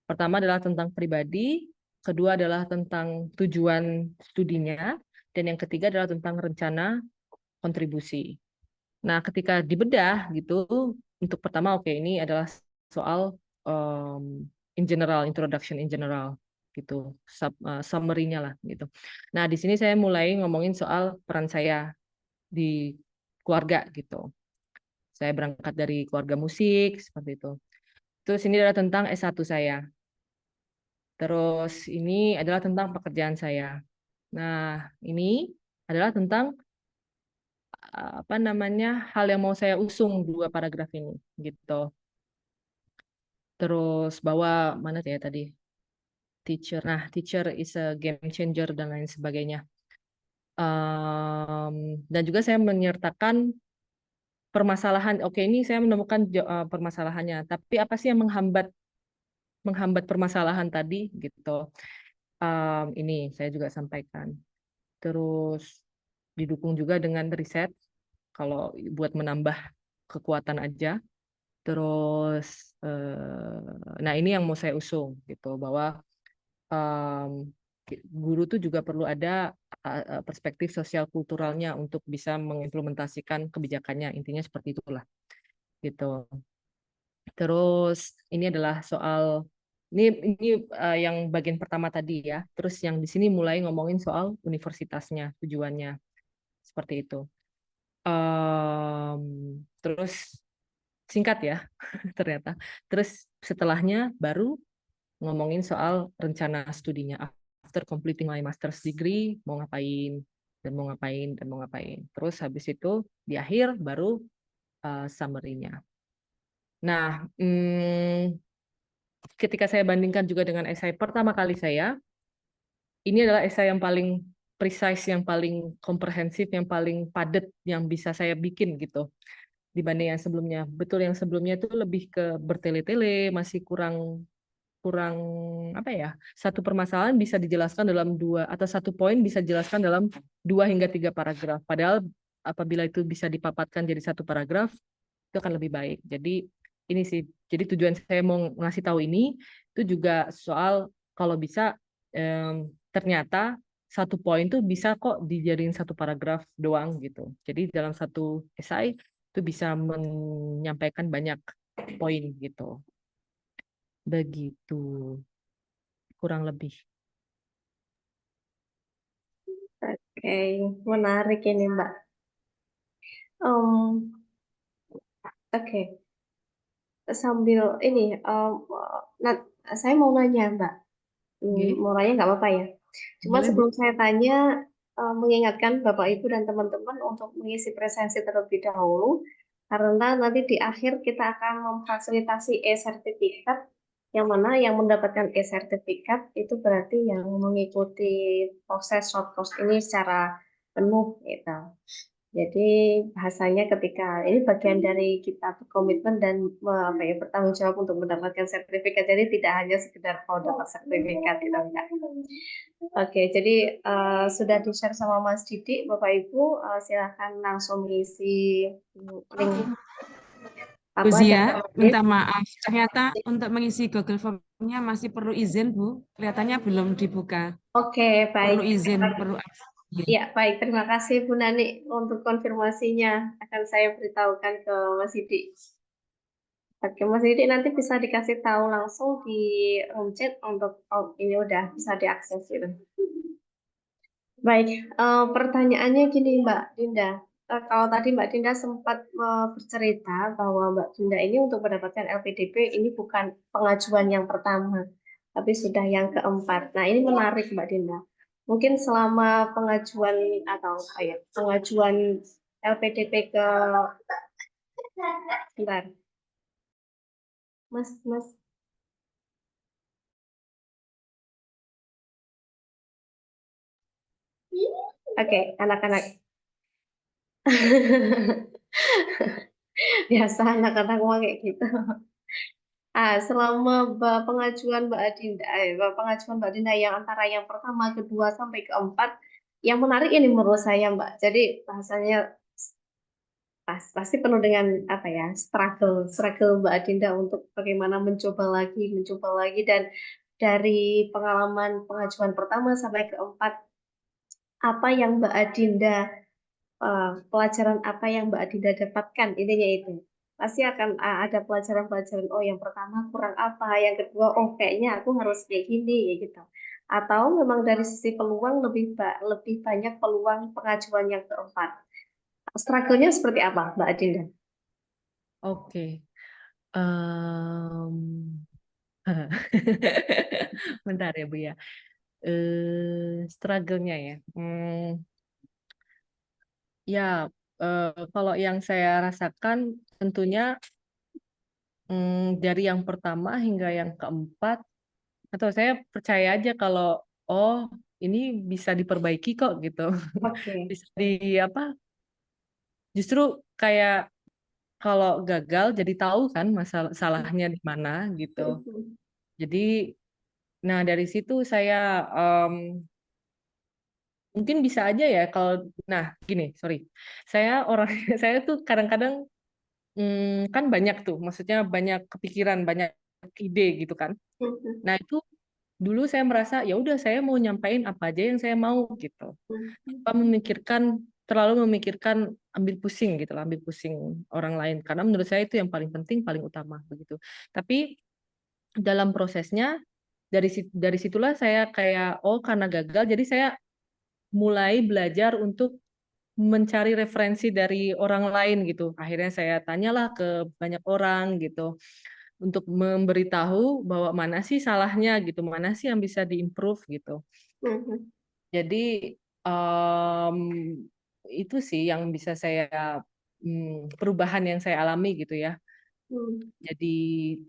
Pertama adalah tentang pribadi, kedua adalah tentang tujuan studinya, dan yang ketiga adalah tentang rencana kontribusi. Nah, ketika dibedah gitu, untuk pertama ini adalah soal in general, introduction in general gitu, summary-nya lah gitu. Nah, di sini saya mulai ngomongin soal peran saya di keluarga gitu. Saya berangkat dari keluarga musik seperti itu. Terus ini adalah tentang S1 saya. Terus ini adalah tentang pekerjaan saya. Nah, ini adalah tentang apa namanya hal yang mau saya usung 2 paragraf ini gitu. Terus bawa mana ya tadi? Teacher. Nah, teacher is a game changer dan lain sebagainya. Dan juga saya menyertakan permasalahan. Oke, ini saya menemukan permasalahannya. Tapi apa sih yang menghambat permasalahan tadi gitu? Ini saya juga sampaikan. Terus didukung juga dengan riset. Kalau buat menambah kekuatan aja. Terus, nah ini yang mau saya usung gitu bahwa guru tuh juga perlu ada perspektif sosial kulturalnya untuk bisa mengimplementasikan kebijakannya. Intinya seperti itulah gitu. Terus ini adalah soal ini yang bagian pertama tadi ya. Terus yang di sini mulai ngomongin soal universitasnya, tujuannya seperti itu. Terus singkat ya ternyata. Terus setelahnya baru ngomongin soal rencana studinya. After completing my master's degree, mau ngapain, dan mau ngapain, dan mau ngapain. Terus habis itu di akhir baru summary-nya. Nah, ketika saya bandingkan juga dengan esai pertama kali saya, ini adalah esai yang paling precise, yang paling komprehensif, yang paling padat yang bisa saya bikin gitu dibanding yang sebelumnya. Betul yang sebelumnya itu lebih ke bertele-tele, masih kurang apa ya, satu permasalahan bisa dijelaskan dalam dua atau satu poin bisa dijelaskan dalam 2 hingga 3 paragraf. Padahal apabila itu bisa dipapatkan jadi satu paragraf itu akan lebih baik. Jadi ini sih, jadi tujuan saya mau ngasih tahu ini itu juga soal kalau bisa ternyata satu poin tuh bisa kok dijadiin satu paragraf doang gitu. Jadi dalam satu esai itu bisa menyampaikan banyak poin gitu. Begitu kurang lebih.
Oke, menarik ini Mbak. Oke, sambil ini, saya mau nanya Mbak. Mau nanya nggak apa-apa ya. Cuma
Boleh, Bu.
sebelum saya tanya, mengingatkan Bapak Ibu dan teman-teman untuk mengisi presensi terlebih dahulu, karena nanti di akhir kita akan memfasilitasi e-sertifikat, yang mana yang mendapatkan e-sertifikat itu berarti yang mengikuti proses short course ini secara penuh gitu. Jadi bahasanya ketika ini bagian dari kita berkomitmen dan bertanggung jawab untuk mendapatkan sertifikat. Jadi tidak hanya sekedar mau dapat sertifikat gitu enggak. Oke, jadi sudah di-share sama Mas Didi, Bapak Ibu silakan langsung mengisi link
Bu Zia,
data
minta maaf. Ternyata untuk mengisi Google Form-nya masih perlu izin, Bu. Kelihatannya belum dibuka.
Oke, baik.
Perlu izin, perlu akses.
Ya, baik. Terima kasih Bu Nani untuk konfirmasinya. Akan saya beritahukan ke Mas Didi. Oke, Mas Didi nanti bisa dikasih tahu langsung di room chat untuk ini udah bisa diakses gitu. Baik, pertanyaannya gini Mbak Dinda. Kalau tadi Mbak Dinda sempat bercerita bahwa Mbak Dinda ini untuk mendapatkan LPDP ini bukan pengajuan yang pertama, tapi sudah yang keempat. Nah, ini menarik Mbak Dinda. Mungkin selama pengajuan atau pengajuan LPDP ke bentar. Mas. Oke, anak-anak. Biasa anak-anak ngomong kayak gitu. Selama pengajuan Mbak Dinda yang antara yang pertama, kedua sampai keempat, yang menarik ini menurut saya Mbak. Jadi bahasanya pasti penuh dengan apa ya, struggle Mbak Dinda untuk bagaimana mencoba lagi dan dari pengalaman pengajuan pertama sampai keempat, apa yang Mbak Adinda pelajaran apa yang Mbak Adinda dapatkan, intinya itu pasti akan ada pelajaran-pelajaran. Oh, yang pertama kurang apa, yang kedua oh kayaknya aku harus kayak gini gitu, atau memang dari sisi peluang lebih banyak peluang pengajuan yang keempat. Struggle-nya seperti apa Mbak Adinda?
Oke. Bentar ya Bu ya. Struggle-nya ya. Ya, kalau yang saya rasakan tentunya dari yang pertama hingga yang keempat, atau saya percaya aja kalau oh ini bisa diperbaiki kok gitu.
Oke.
Bisa di apa? Justru kayak kalau gagal jadi tahu kan masalah salahnya di mana gitu.
Mhm.
Jadi, nah dari situ saya mungkin bisa aja ya kalau, nah gini, sorry, saya orang saya tuh kadang-kadang kan banyak tuh, maksudnya banyak kepikiran, banyak ide gitu kan.
Mhm.
Nah itu dulu saya merasa ya udah saya mau nyampain apa aja yang saya mau gitu.
Mhm.
Tanpa terlalu memikirkan ambil pusing gitu lah, ambil pusing orang lain. Karena menurut saya itu yang paling penting, paling utama begitu. Tapi dalam prosesnya dari situlah saya kayak oh karena gagal jadi saya mulai belajar untuk mencari referensi dari orang lain gitu. Akhirnya saya tanyalah ke banyak orang gitu untuk memberitahu bahwa mana sih salahnya gitu, mana sih yang bisa diimprove gitu.
Mhm.
Jadi em, itu sih yang bisa saya perubahan yang saya alami gitu ya.
Mhm.
Jadi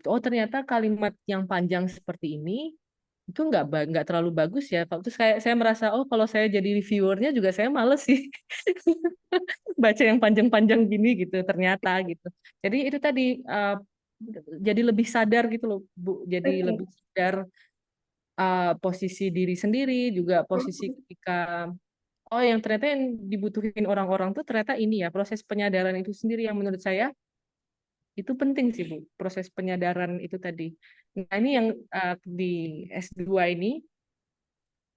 oh ternyata kalimat yang panjang seperti ini itu nggak terlalu bagus ya. Terus kayak saya merasa oh kalau saya jadi reviewernya juga saya males sih baca yang panjang-panjang gini gitu ternyata gitu. Jadi itu tadi jadi lebih sadar gitu loh Bu. Jadi
Oke.
lebih sadar posisi diri sendiri juga posisi
Mhm.
ketika oh yang ternyata yang dibutuhin orang-orang tuh ternyata ini ya proses penyadaran itu sendiri yang menurut saya itu penting sih Bu, proses penyadaran itu tadi. Nah, ini yang di S2 ini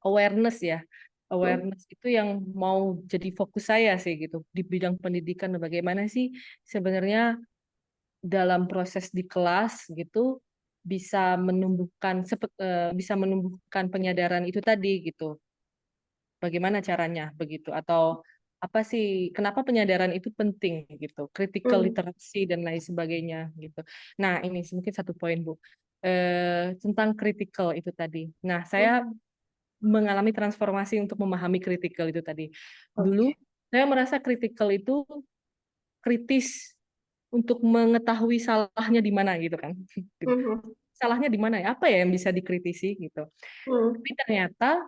awareness ya.
Mhm.
Awareness itu yang mau jadi fokus saya sih gitu di bidang pendidikan bagaimana sih sebenarnya dalam proses di kelas gitu bisa menumbuhkan penyadaran itu tadi gitu. Bagaimana caranya begitu atau apa sih kenapa penyadaran itu penting gitu, critical
Mhm.
literacy dan lain sebagainya gitu. Nah, ini mungkin satu poin Bu. Tentang critical itu tadi. Nah, saya
Mhm.
mengalami transformasi untuk memahami critical itu tadi. Dulu
Oke.
saya merasa critical itu kritis untuk mengetahui salahnya di mana gitu kan.
Mhm.
Salahnya di mana ya? Apa ya yang bisa dikritisi gitu. Tapi
Mhm.
ternyata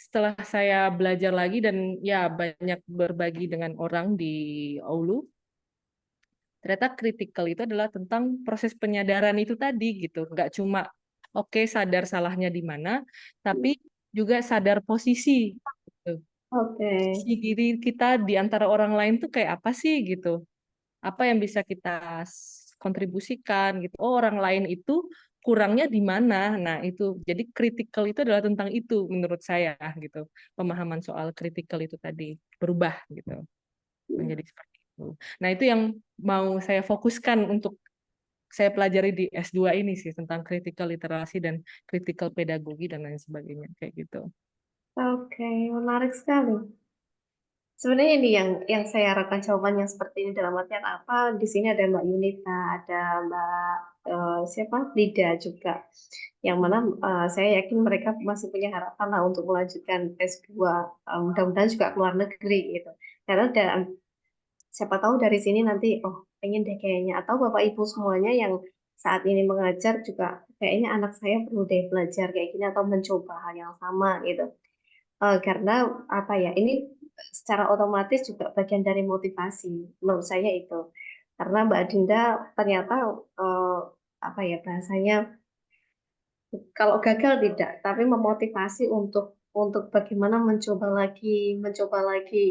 setelah saya belajar lagi dan ya banyak berbagi dengan orang di Aulu, ternyata critical itu adalah tentang proses penyadaran itu tadi gitu. Nggak cuma oke sadar salahnya di mana, tapi juga sadar posisi. Gitu.
Oke.
Posisi diri kita di antara orang lain tuh kayak apa sih gitu. Apa yang bisa kita kontribusikan gitu. Oh, orang lain itu kurangnya di mana. Nah, itu jadi critical itu adalah tentang itu menurut saya gitu. Pemahaman soal critical itu tadi berubah gitu menjadi seperti itu. Nah, itu yang mau saya fokuskan untuk saya pelajari di S2 ini sih tentang critical literasi dan critical pedagogi dan lain sebagainya kayak gitu.
Oke, menarik sekali. Sebenarnya ini yang saya harapkan jawabannya seperti ini dalam artian apa? Di sini ada Mbak Yunita, ada Mbak siapa? Lida juga. Yang mana saya yakin mereka masih punya harapan lah untuk melanjutkan S2. Mudah-mudahan juga ke luar negeri gitu. Karena siapa tahu dari sini nanti oh pengen deh kayaknya atau Bapak Ibu semuanya yang saat ini mengajar juga kayaknya anak saya perlu deh belajar kayak gini atau mencoba hal yang sama gitu. Karena apa ya, ini secara otomatis juga bagian dari motivasi menurut saya itu. Karena Mbak Dinda ternyata eh, apa ya bahasanya kalau gagal tidak, tapi memotivasi untuk bagaimana mencoba lagi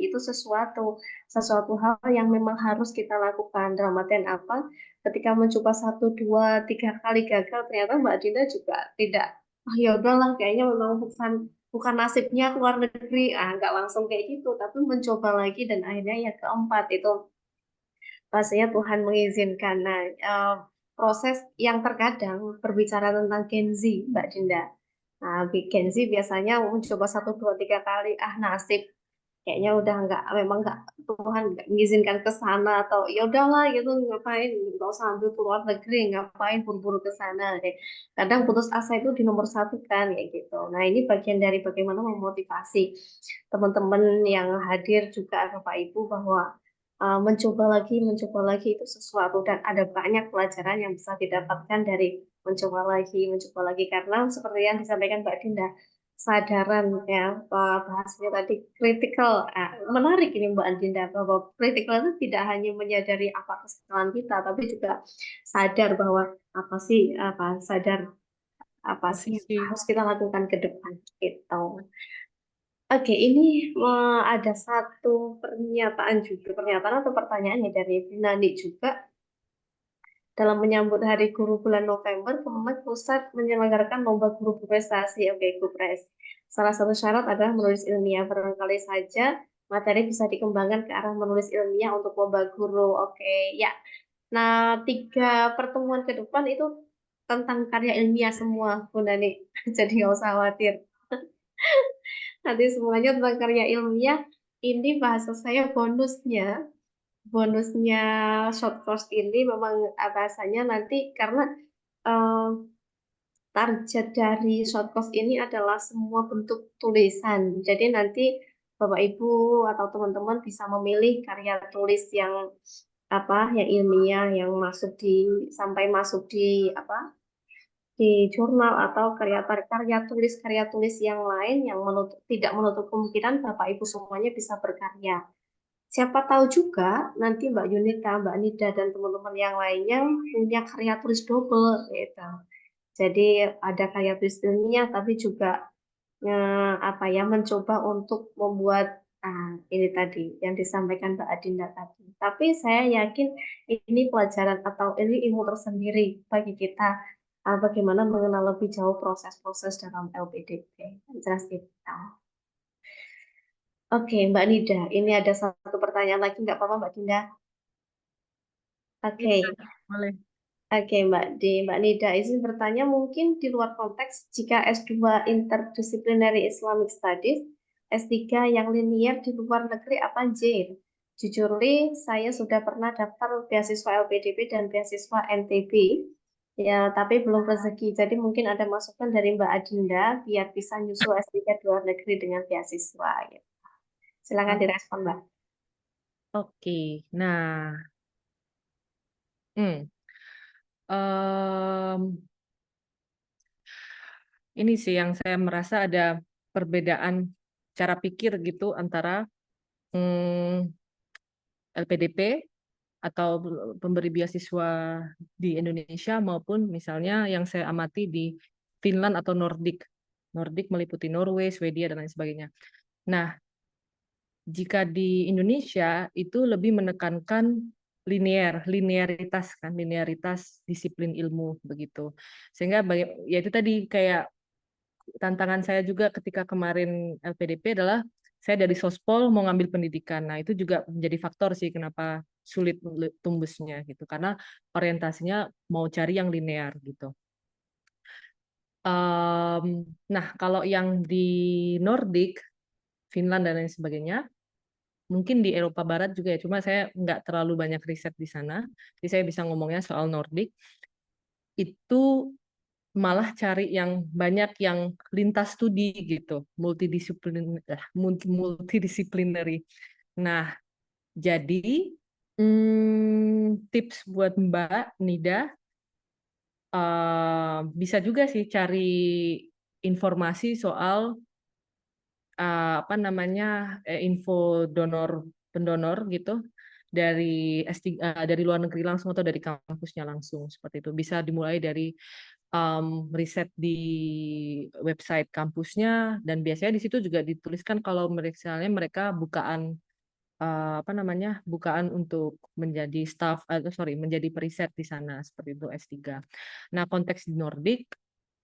itu sesuatu hal yang memang harus kita lakukan. Dalam artian apa? Ketika mencoba satu, dua, tiga kali gagal, ternyata Mbak Dinda juga tidak. Oh ya udahlah, kayaknya memang bukan nasibnya keluar negeri. Nggak langsung kayak gitu, tapi mencoba lagi dan akhirnya yang keempat itu rasanya Tuhan mengizinkan. Nah, proses yang terkadang berbicara tentang Gen Z, Mbak Dinda. Nah, Gen Z biasanya mencoba satu, dua, tiga kali, nasib kayaknya udah nggak, memang nggak Tuhan nggak mengizinkan ke sana atau ya udahlah gitu ngapain nggak usah ambil keluar negeri ngapain buru-buru ke sana deh. Kadang putus asa itu di nomor satu kan kayak gitu. Nah ini bagian dari bagaimana memotivasi teman-teman yang hadir juga Bapak Ibu bahwa mencoba lagi itu sesuatu, dan ada banyak pelajaran yang bisa didapatkan dari mencoba lagi, karena seperti yang disampaikan Mbak Dinda, sadaran ya, bahasanya tadi critical. Menarik ini Mbak Dinda, bahwa critical itu tidak hanya menyadari apa kesalahan kita, tapi juga sadar bahwa sadar apa sih yang
Posisi.
harus kita lakukan ke depan gitu. Oke, ini ada satu pernyataan atau pertanyaan ya dari Finani juga. Dalam menyambut Hari Guru bulan November, Kementerian Pusat menyelenggarakan lomba guru berprestasi. Oke, Gupres. Salah satu syarat adalah menulis ilmiah. Barangkali saja materi bisa dikembangkan ke arah menulis ilmiah untuk lomba guru. Oke, ya. Nah, 3 pertemuan ke depan itu tentang karya ilmiah semua, Bu Nani. Jadi nggak usah khawatir. Nanti semuanya tentang karya ilmiah. Ini bahasa saya bonusnya short course ini memang bahasanya nanti, karena eh, target dari short course ini adalah semua bentuk tulisan. Jadi nanti Bapak Ibu atau teman-teman bisa memilih karya tulis yang yang ilmiah, yang masuk di jurnal, atau karya tulis yang lain yang tidak menutup kemungkinan Bapak Ibu semuanya bisa berkarya. Siapa tahu juga nanti Mbak Yunita, Mbak Nida, dan teman-teman yang lainnya punya karya tulis double gitu. Jadi ada karya tulis ilmiah, tapi juga mencoba untuk membuat ini tadi yang disampaikan Mbak Adinda tadi. Tapi saya yakin ini pelajaran atau ini ilmu tersendiri bagi kita, bagaimana mengenal lebih jauh proses-proses dalam LPDP. Jelas kita. Oke, Mbak Nida, ini ada satu pertanyaan lagi, nggak apa-apa Mbak Dinda? Oke,
Iya, boleh.
oke Mbak Nida izin bertanya, mungkin di luar konteks, jika S2 Interdisciplinary Islamic Studies, S3 yang linear di luar negeri apa J? Jujur Li, saya sudah pernah daftar beasiswa LPDP dan beasiswa NTB, ya, tapi belum rezeki. Jadi mungkin ada masukan dari Mbak Adinda biar bisa nyusul S3 di luar negeri dengan beasiswa. Ya. Silakan direspon, Mbak.
Oke, nah, hmm, em, ini sih yang saya merasa ada perbedaan cara pikir gitu antara LPDP atau pemberi beasiswa di Indonesia maupun misalnya yang saya amati di Finland atau Nordik. Nordik meliputi Norway, Swedia, dan lain sebagainya. Nah, jika di Indonesia itu lebih menekankan linearitas disiplin ilmu begitu. Sehingga ya itu tadi kayak tantangan saya juga ketika kemarin LPDP adalah saya dari Sospol mau ngambil pendidikan. Nah, itu juga menjadi faktor sih kenapa sulit tumbusnya gitu. Karena orientasinya mau cari yang linear gitu. Nah, kalau yang di Nordik, Finland dan lain sebagainya, mungkin di Eropa Barat juga ya, cuma saya nggak terlalu banyak riset di sana, jadi saya bisa ngomongnya soal Nordik, itu malah cari yang banyak yang lintas studi gitu, multidisciplinary. Nah, jadi tips buat Mbak Nida, bisa juga sih cari informasi soal info pendonor gitu dari dari luar negeri langsung atau dari kampusnya langsung, seperti itu. Bisa dimulai dari riset di website kampusnya, dan biasanya di situ juga dituliskan kalau misalnya mereka bukaan bukaan untuk menjadi staff menjadi periset di sana, seperti itu S3. Nah, konteks di Nordik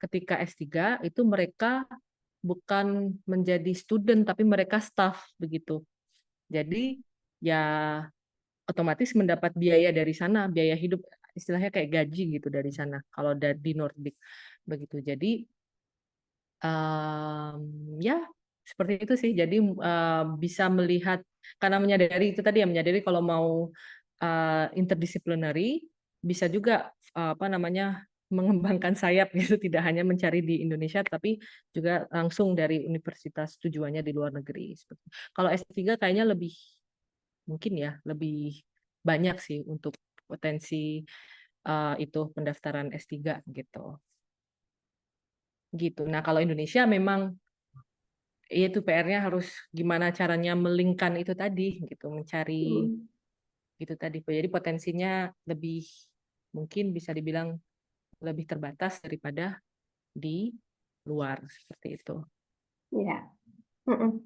ketika S3 itu mereka bukan menjadi student tapi mereka staff begitu. Jadi ya otomatis mendapat biaya dari sana, biaya hidup istilahnya kayak gaji gitu dari sana kalau di Nordik begitu. Jadi ya seperti itu sih. Jadi bisa melihat karena menyadari itu tadi ya, menyadari kalau mau interdisciplinary bisa juga mengembangkan sayap gitu, tidak hanya mencari di Indonesia tapi juga langsung dari universitas tujuannya di luar negeri. Kalau S3 kayaknya lebih mungkin ya lebih banyak sih untuk potensi itu pendaftaran S3 gitu. Gitu. Nah, kalau Indonesia memang itu PR-nya harus gimana caranya melingkan itu tadi gitu, mencari
Mm.
gitu tadi. Jadi potensinya lebih mungkin bisa dibilang lebih terbatas daripada di luar seperti itu.
Ya. Mm-mm.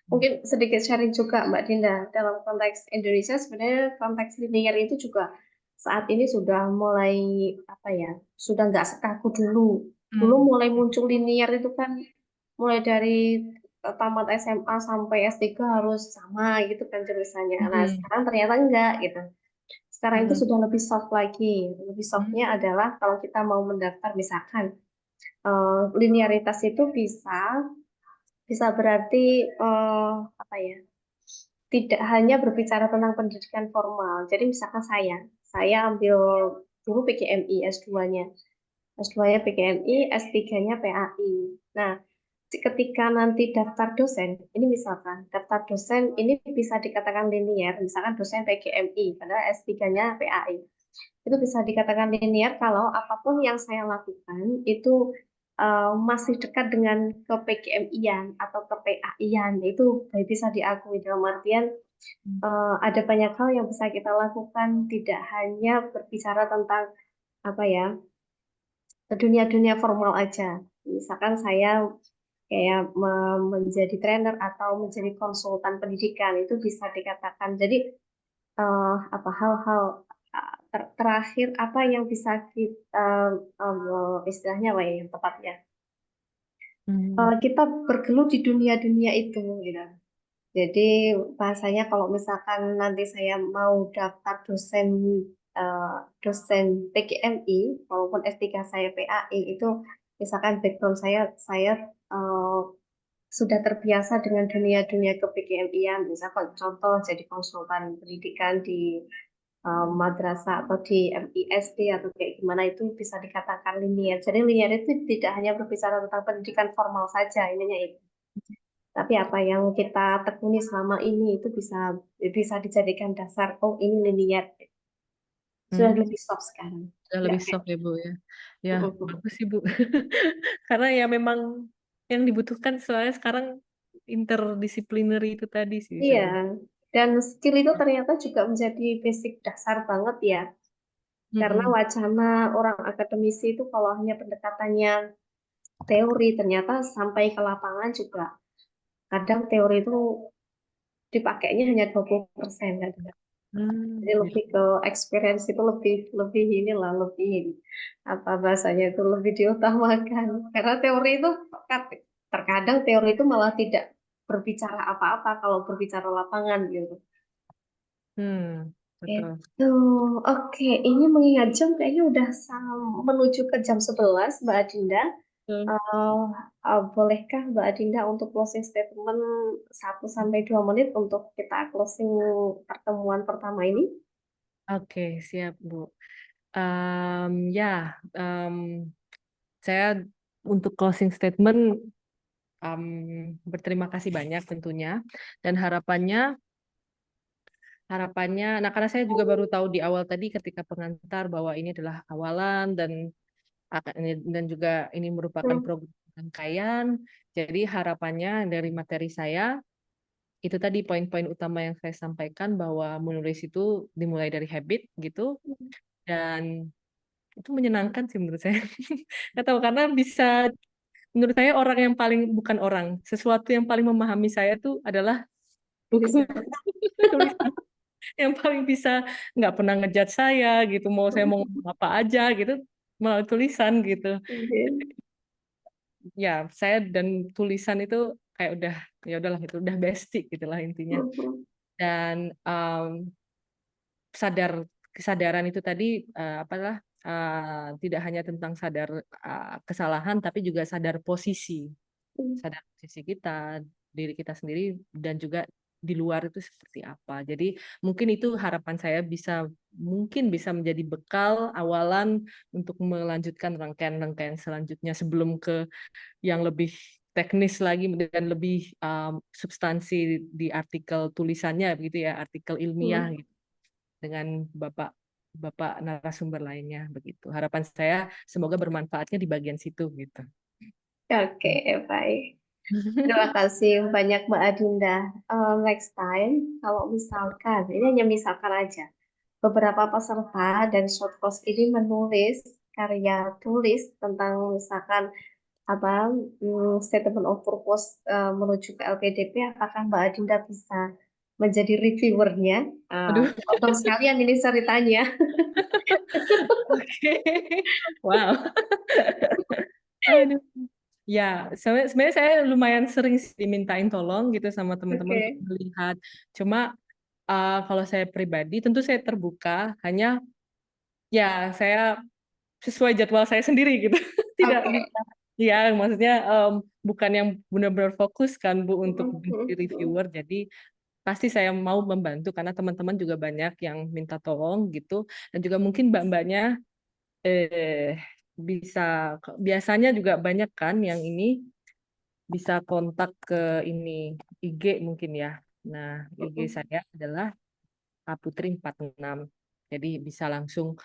Mungkin sedikit sharing juga Mbak Dinda, dalam konteks Indonesia sebenarnya konteks linear itu juga saat ini sudah mulai apa ya, sudah nggak sekaku dulu. Dulu mulai muncul linear itu kan mulai dari tamat SMA sampai S3 harus sama gitu kan jurusannya. Nah, sekarang ternyata enggak gitu. Sekarang itu sudah lebih soft lagi. Lebih softnya adalah kalau kita mau mendaftar misalkan linearitas itu bisa berarti apa ya? Tidak hanya berbicara tentang pendidikan formal. Jadi misalkan saya ambil dulu PGMI S2-nya. S2-nya PGMI, S3-nya PAI. Nah, ketika nanti daftar dosen, ini misalkan daftar dosen ini bisa dikatakan linear, misalkan dosen PGMI, padahal S3-nya PAI. Itu bisa dikatakan linear kalau apapun yang saya lakukan itu masih dekat dengan ke PGMI-an atau ke PAI-an, itu bisa diakui dalam artian ada banyak hal yang bisa kita lakukan, tidak hanya berbicara tentang apa ya, dunia-dunia formal aja. Misalkan saya kayak menjadi trainer atau menjadi konsultan pendidikan itu bisa dikatakan. Jadi apa hal-hal terakhir apa yang bisa kita istilahnya apa ya yang tepatnya kita bergelut di dunia-dunia itu gitu. Jadi bahasanya kalau misalkan nanti saya mau daftar dosen PGMI maupun S3 saya PAI itu misalkan background saya eh, sudah terbiasa dengan dunia-dunia ke PGMI-an, misalkan contoh jadi konsultan pendidikan di madrasah atau di MISD atau kayak gimana itu bisa dikatakan linear. Jadi linear itu tidak hanya berbicara tentang pendidikan formal saja, ininya itu. Tapi apa yang kita tekuni selama ini itu bisa dijadikan dasar, oh ini linear. Sudah lebih soft sekarang.
Sudah
Nggak
lebih
kayak
soft ya Bu ya. Ya,
gitu.
bagus sih Bu. Karena ya memang yang dibutuhkan soalnya sekarang interdisciplinary itu tadi sih
Iya,
sebenarnya.
dan skill itu ternyata juga menjadi basic dasar banget ya. Karena
Mm-mm.
wacana orang akademisi itu kalau hanya pendekatannya teori, ternyata sampai ke lapangan juga kadang teori itu dipakainya hanya 20% kan. Jadi
Ya.
lebih ke experience itu lebih lebih inilah lebih apa bahasanya itu lebih diutamakan. Karena teori itu terkadang teori itu malah tidak berbicara apa-apa kalau berbicara lapangan gitu.
Betul.
Itu, oke. Ini mengingat jam kayaknya udah menuju ke jam 11, Mbak Adinda.
Betul.
Bolehkah Mbak Adinda untuk closing statement 1 sampai 2 menit untuk kita closing pertemuan pertama ini?
Oke, siap Bu. Ya, em, saya untuk closing statement berterima kasih banyak tentunya dan harapannya, nah karena saya juga baru tahu di awal tadi ketika pengantar bahwa ini adalah awalan dan juga ini merupakan
Hmm.
program rangkaian. Jadi harapannya dari materi saya itu tadi poin-poin utama yang saya sampaikan bahwa menulis itu dimulai dari habit gitu dan itu menyenangkan sih menurut saya. Nggak tahu karena bisa menurut saya orang yang paling bukan orang sesuatu yang paling memahami saya tuh adalah buku tulisan yang paling bisa nggak pernah ngejat saya gitu mau saya mau ngomong apa aja gitu melalui tulisan gitu
Oke.
ya saya dan tulisan itu kayak udah ya udahlah itu udah basic gitulah intinya
Mhm.
dan kesadaran itu tadi apalah tidak hanya tentang sadar kesalahan tapi juga sadar posisi kita diri kita sendiri dan juga di luar itu seperti apa. Jadi mungkin itu harapan saya mungkin bisa menjadi bekal awalan untuk melanjutkan rangkaian-rangkaian selanjutnya sebelum ke yang lebih teknis lagi dan lebih substansi di artikel tulisannya begitu ya, artikel ilmiah
Hmm.
gitu dengan Bapak narasumber lainnya begitu. Harapan saya semoga bermanfaatnya di bagian situ gitu.
Oke, baik. Terima kasih banyak Mbak Adinda. Next time, kalau misalkan, ini hanya misalkan aja, beberapa peserta dari short course ini menulis karya tulis tentang misalkan apa statement of purpose menuju ke LPDP, apakah Mbak Adinda bisa menjadi reviewernya?
Aduh,
Untuk sekalian ini ceritanya.
oke. Wow. Aduh. Ya, sebenarnya saya lumayan sering sih dimintain tolong gitu sama teman-teman untuk
Oke,
melihat. Cuma kalau saya pribadi tentu saya terbuka, hanya ya saya sesuai jadwal saya sendiri gitu. Tidak
oke.
bisa. Ya, maksudnya bukan yang benar-benar fokus kan Bu untuk menjadi
Mm-mm.
reviewer. Jadi pasti saya mau membantu karena teman-teman juga banyak yang minta tolong gitu. Dan juga mungkin mbak-mbaknya eh bisa biasanya juga banyak kan yang ini bisa kontak ke ini IG mungkin ya. Nah, IG
Mm-mm.
saya adalah Kaputri46. Jadi bisa langsung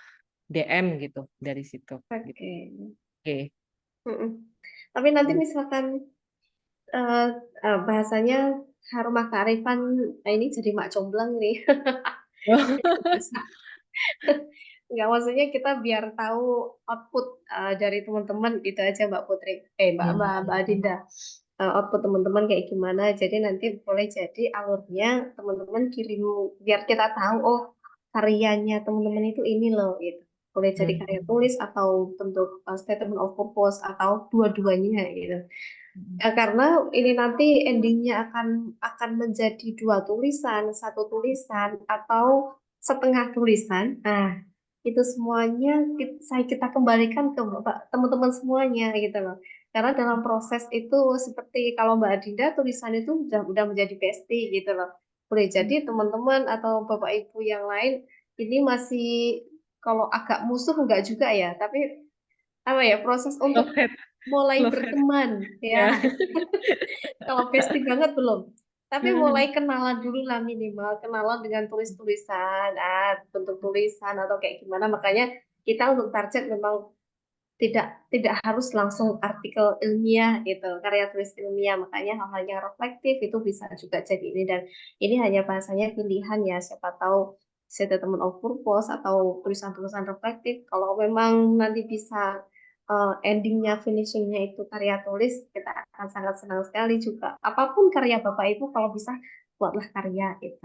DM gitu dari situ gitu.
Oke.
Oke.
Mm-mm. Tapi nanti misalkan eh, bahasanya Harumah Kearifan, ini jadi mak comblang nih. Bisa. Nggak, maksudnya kita biar tahu output dari teman-teman itu aja Mbak Putri. Mbak Adinda. Output teman-teman kayak gimana. Jadi nanti boleh jadi alurnya teman-teman kirim biar kita tahu oh karyanya teman-teman itu ini loh gitu. Boleh jadi karya tulis atau bentuk statement of purpose atau dua-duanya gitu. Karena ini nanti endingnya akan menjadi dua tulisan, satu tulisan atau setengah tulisan. Nah, itu semuanya kita kembalikan ke teman-teman semuanya gitu loh. Karena dalam proses itu seperti kalau Mbak Adinda tulisan itu udah menjadi bestie gitu loh. Boleh jadi teman-teman atau Bapak Ibu yang lain ini masih kalau agak musuh enggak juga ya, tapi apa ya proses untuk
Love it,
mulai
love it.
berteman ya.
Ya.
Kalau bestie banget belum. Tapi mulai kenalan dulu lah minimal, kenalan dengan tulis-tulisan, bentuk tulisan atau kayak gimana. Makanya kita untuk target memang tidak tidak harus langsung artikel ilmiah gitu, karya tulis ilmiah. Makanya hal-hal yang reflektif itu bisa juga jadi ini dan ini hanya bahasanya pilihan ya. Siapa tahu statement of purpose atau tulisan-tulisan reflektif. Kalau memang nanti bisa endingnya, finishingnya itu karya tulis, kita akan sangat senang sekali juga. Apapun karya Bapak Ibu, kalau bisa buatlah karya itu.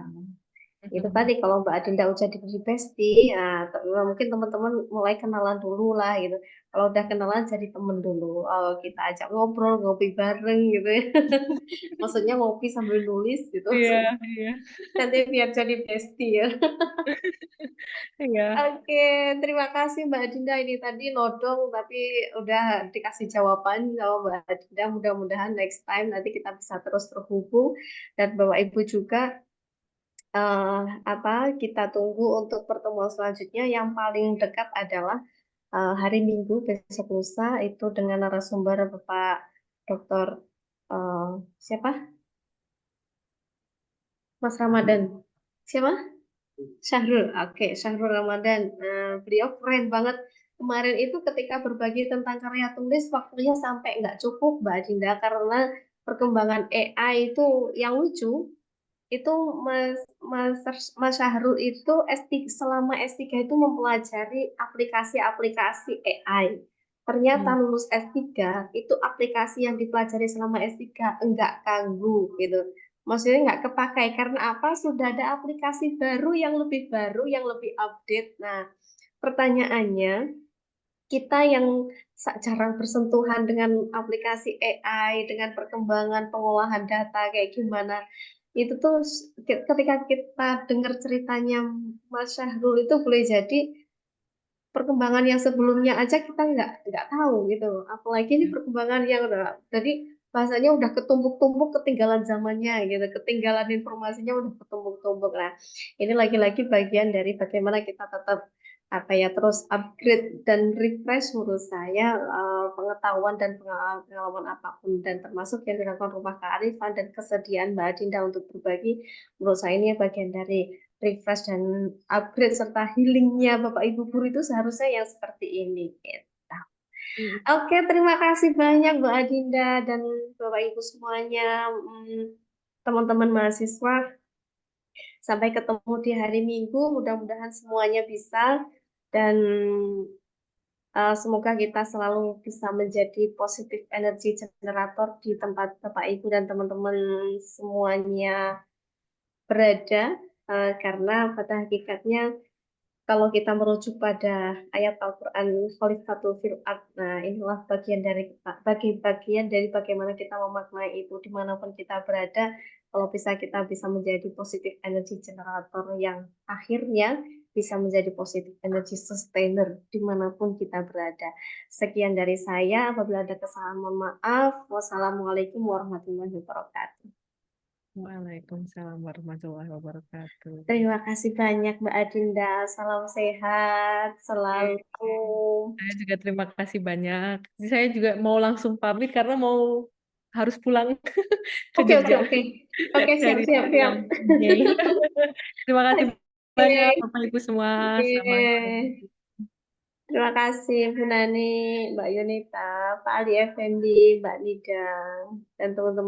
Itu tadi kalau Mbak Adinda udah diberi bestie, mungkin teman-teman mulai kenalan dulu lah gitu. Kalau udah kenalan jadi temen dulu. Kita ajak ngobrol, ngopi bareng gitu ya. Maksudnya ngopi sambil nulis gitu.
Iya, iya.
Nanti biar jadi bestie ya.
Iya.
Oke, terima kasih Mbak Dinda. Ini tadi nodong tapi udah dikasih jawaban sama Mbak Dinda. Mudah-mudahan next time nanti kita bisa terus terhubung dan Bapak Ibu juga kita tunggu untuk pertemuan selanjutnya. Yang paling dekat adalah hari Minggu besok lusa itu dengan narasumber Bapak Dr. eh, siapa? Mas Ramadan. Siapa? Syahrul, oke, Syahrul Ramadan. Beliau keren banget. Kemarin itu ketika berbagi tentang karya tulis, waktunya sampai nggak cukup, Mbak Dinda, karena perkembangan AI itu yang lucu. Itu Mas Syahrul itu selama S3 itu mempelajari aplikasi-aplikasi AI. Ternyata lulus S3 itu aplikasi yang dipelajari selama S3 enggak kanggu gitu. Maksudnya nggak kepakai karena apa? Sudah ada aplikasi baru, yang lebih update. Nah, pertanyaannya, kita yang jarang bersentuhan dengan aplikasi AI, dengan perkembangan pengolahan data kayak gimana, itu tuh ketika kita dengar ceritanya Mas Syahrul itu boleh jadi perkembangan yang sebelumnya aja kita nggak tahu gitu, apalagi ini perkembangan yang udah jadi bahasanya udah ketumbuk-tumbuk, ketinggalan zamannya gitu, ketinggalan informasinya udah ketumbuk-tumbuk. Nah, ini lagi-lagi bagian dari bagaimana kita tetap apa ya, terus upgrade dan refresh menurut saya pengetahuan dan pengalaman apapun, dan termasuk yang dilakukan Rumah Kearifan dan kesediaan Mbak Adinda untuk berbagi, menurut saya ini bagian dari refresh dan upgrade serta healingnya Bapak Ibu guru itu seharusnya yang seperti ini gitu. Oke, terima kasih banyak Mbak Adinda dan Bapak Ibu semuanya, teman-teman mahasiswa. Sampai ketemu di hari Minggu, mudah-mudahan semuanya bisa, dan semoga kita selalu bisa menjadi positive energy generator di tempat Bapak Ibu dan teman-teman semuanya berada, karena pada hakikatnya kalau kita merujuk pada ayat Al-Quran khalifatul fil ard, nah inilah bagian dari bagaimana kita memaknai itu dimanapun kita berada. Kalau kita bisa menjadi positive energy generator yang akhirnya bisa menjadi positive energy sustainer dimanapun kita berada. Sekian dari saya, apabila ada kesalahan mohon maaf. Wassalamualaikum warahmatullahi wabarakatuh.
Waalaikumsalam warahmatullahi wabarakatuh.
Terima kasih banyak Mbak Adinda. Salam sehat selalu.
Saya juga terima kasih banyak. Saya juga mau langsung pamit karena mau harus pulang ke
Oke,
Jogja
siap.
Terima kasih banyak
Oke.
Bapak Ibu semua. Selamat
Oke. Terima kasih Bu Nani, Mbak Yunita, Pak Ali Effendi, Mbak Nida, dan teman-teman.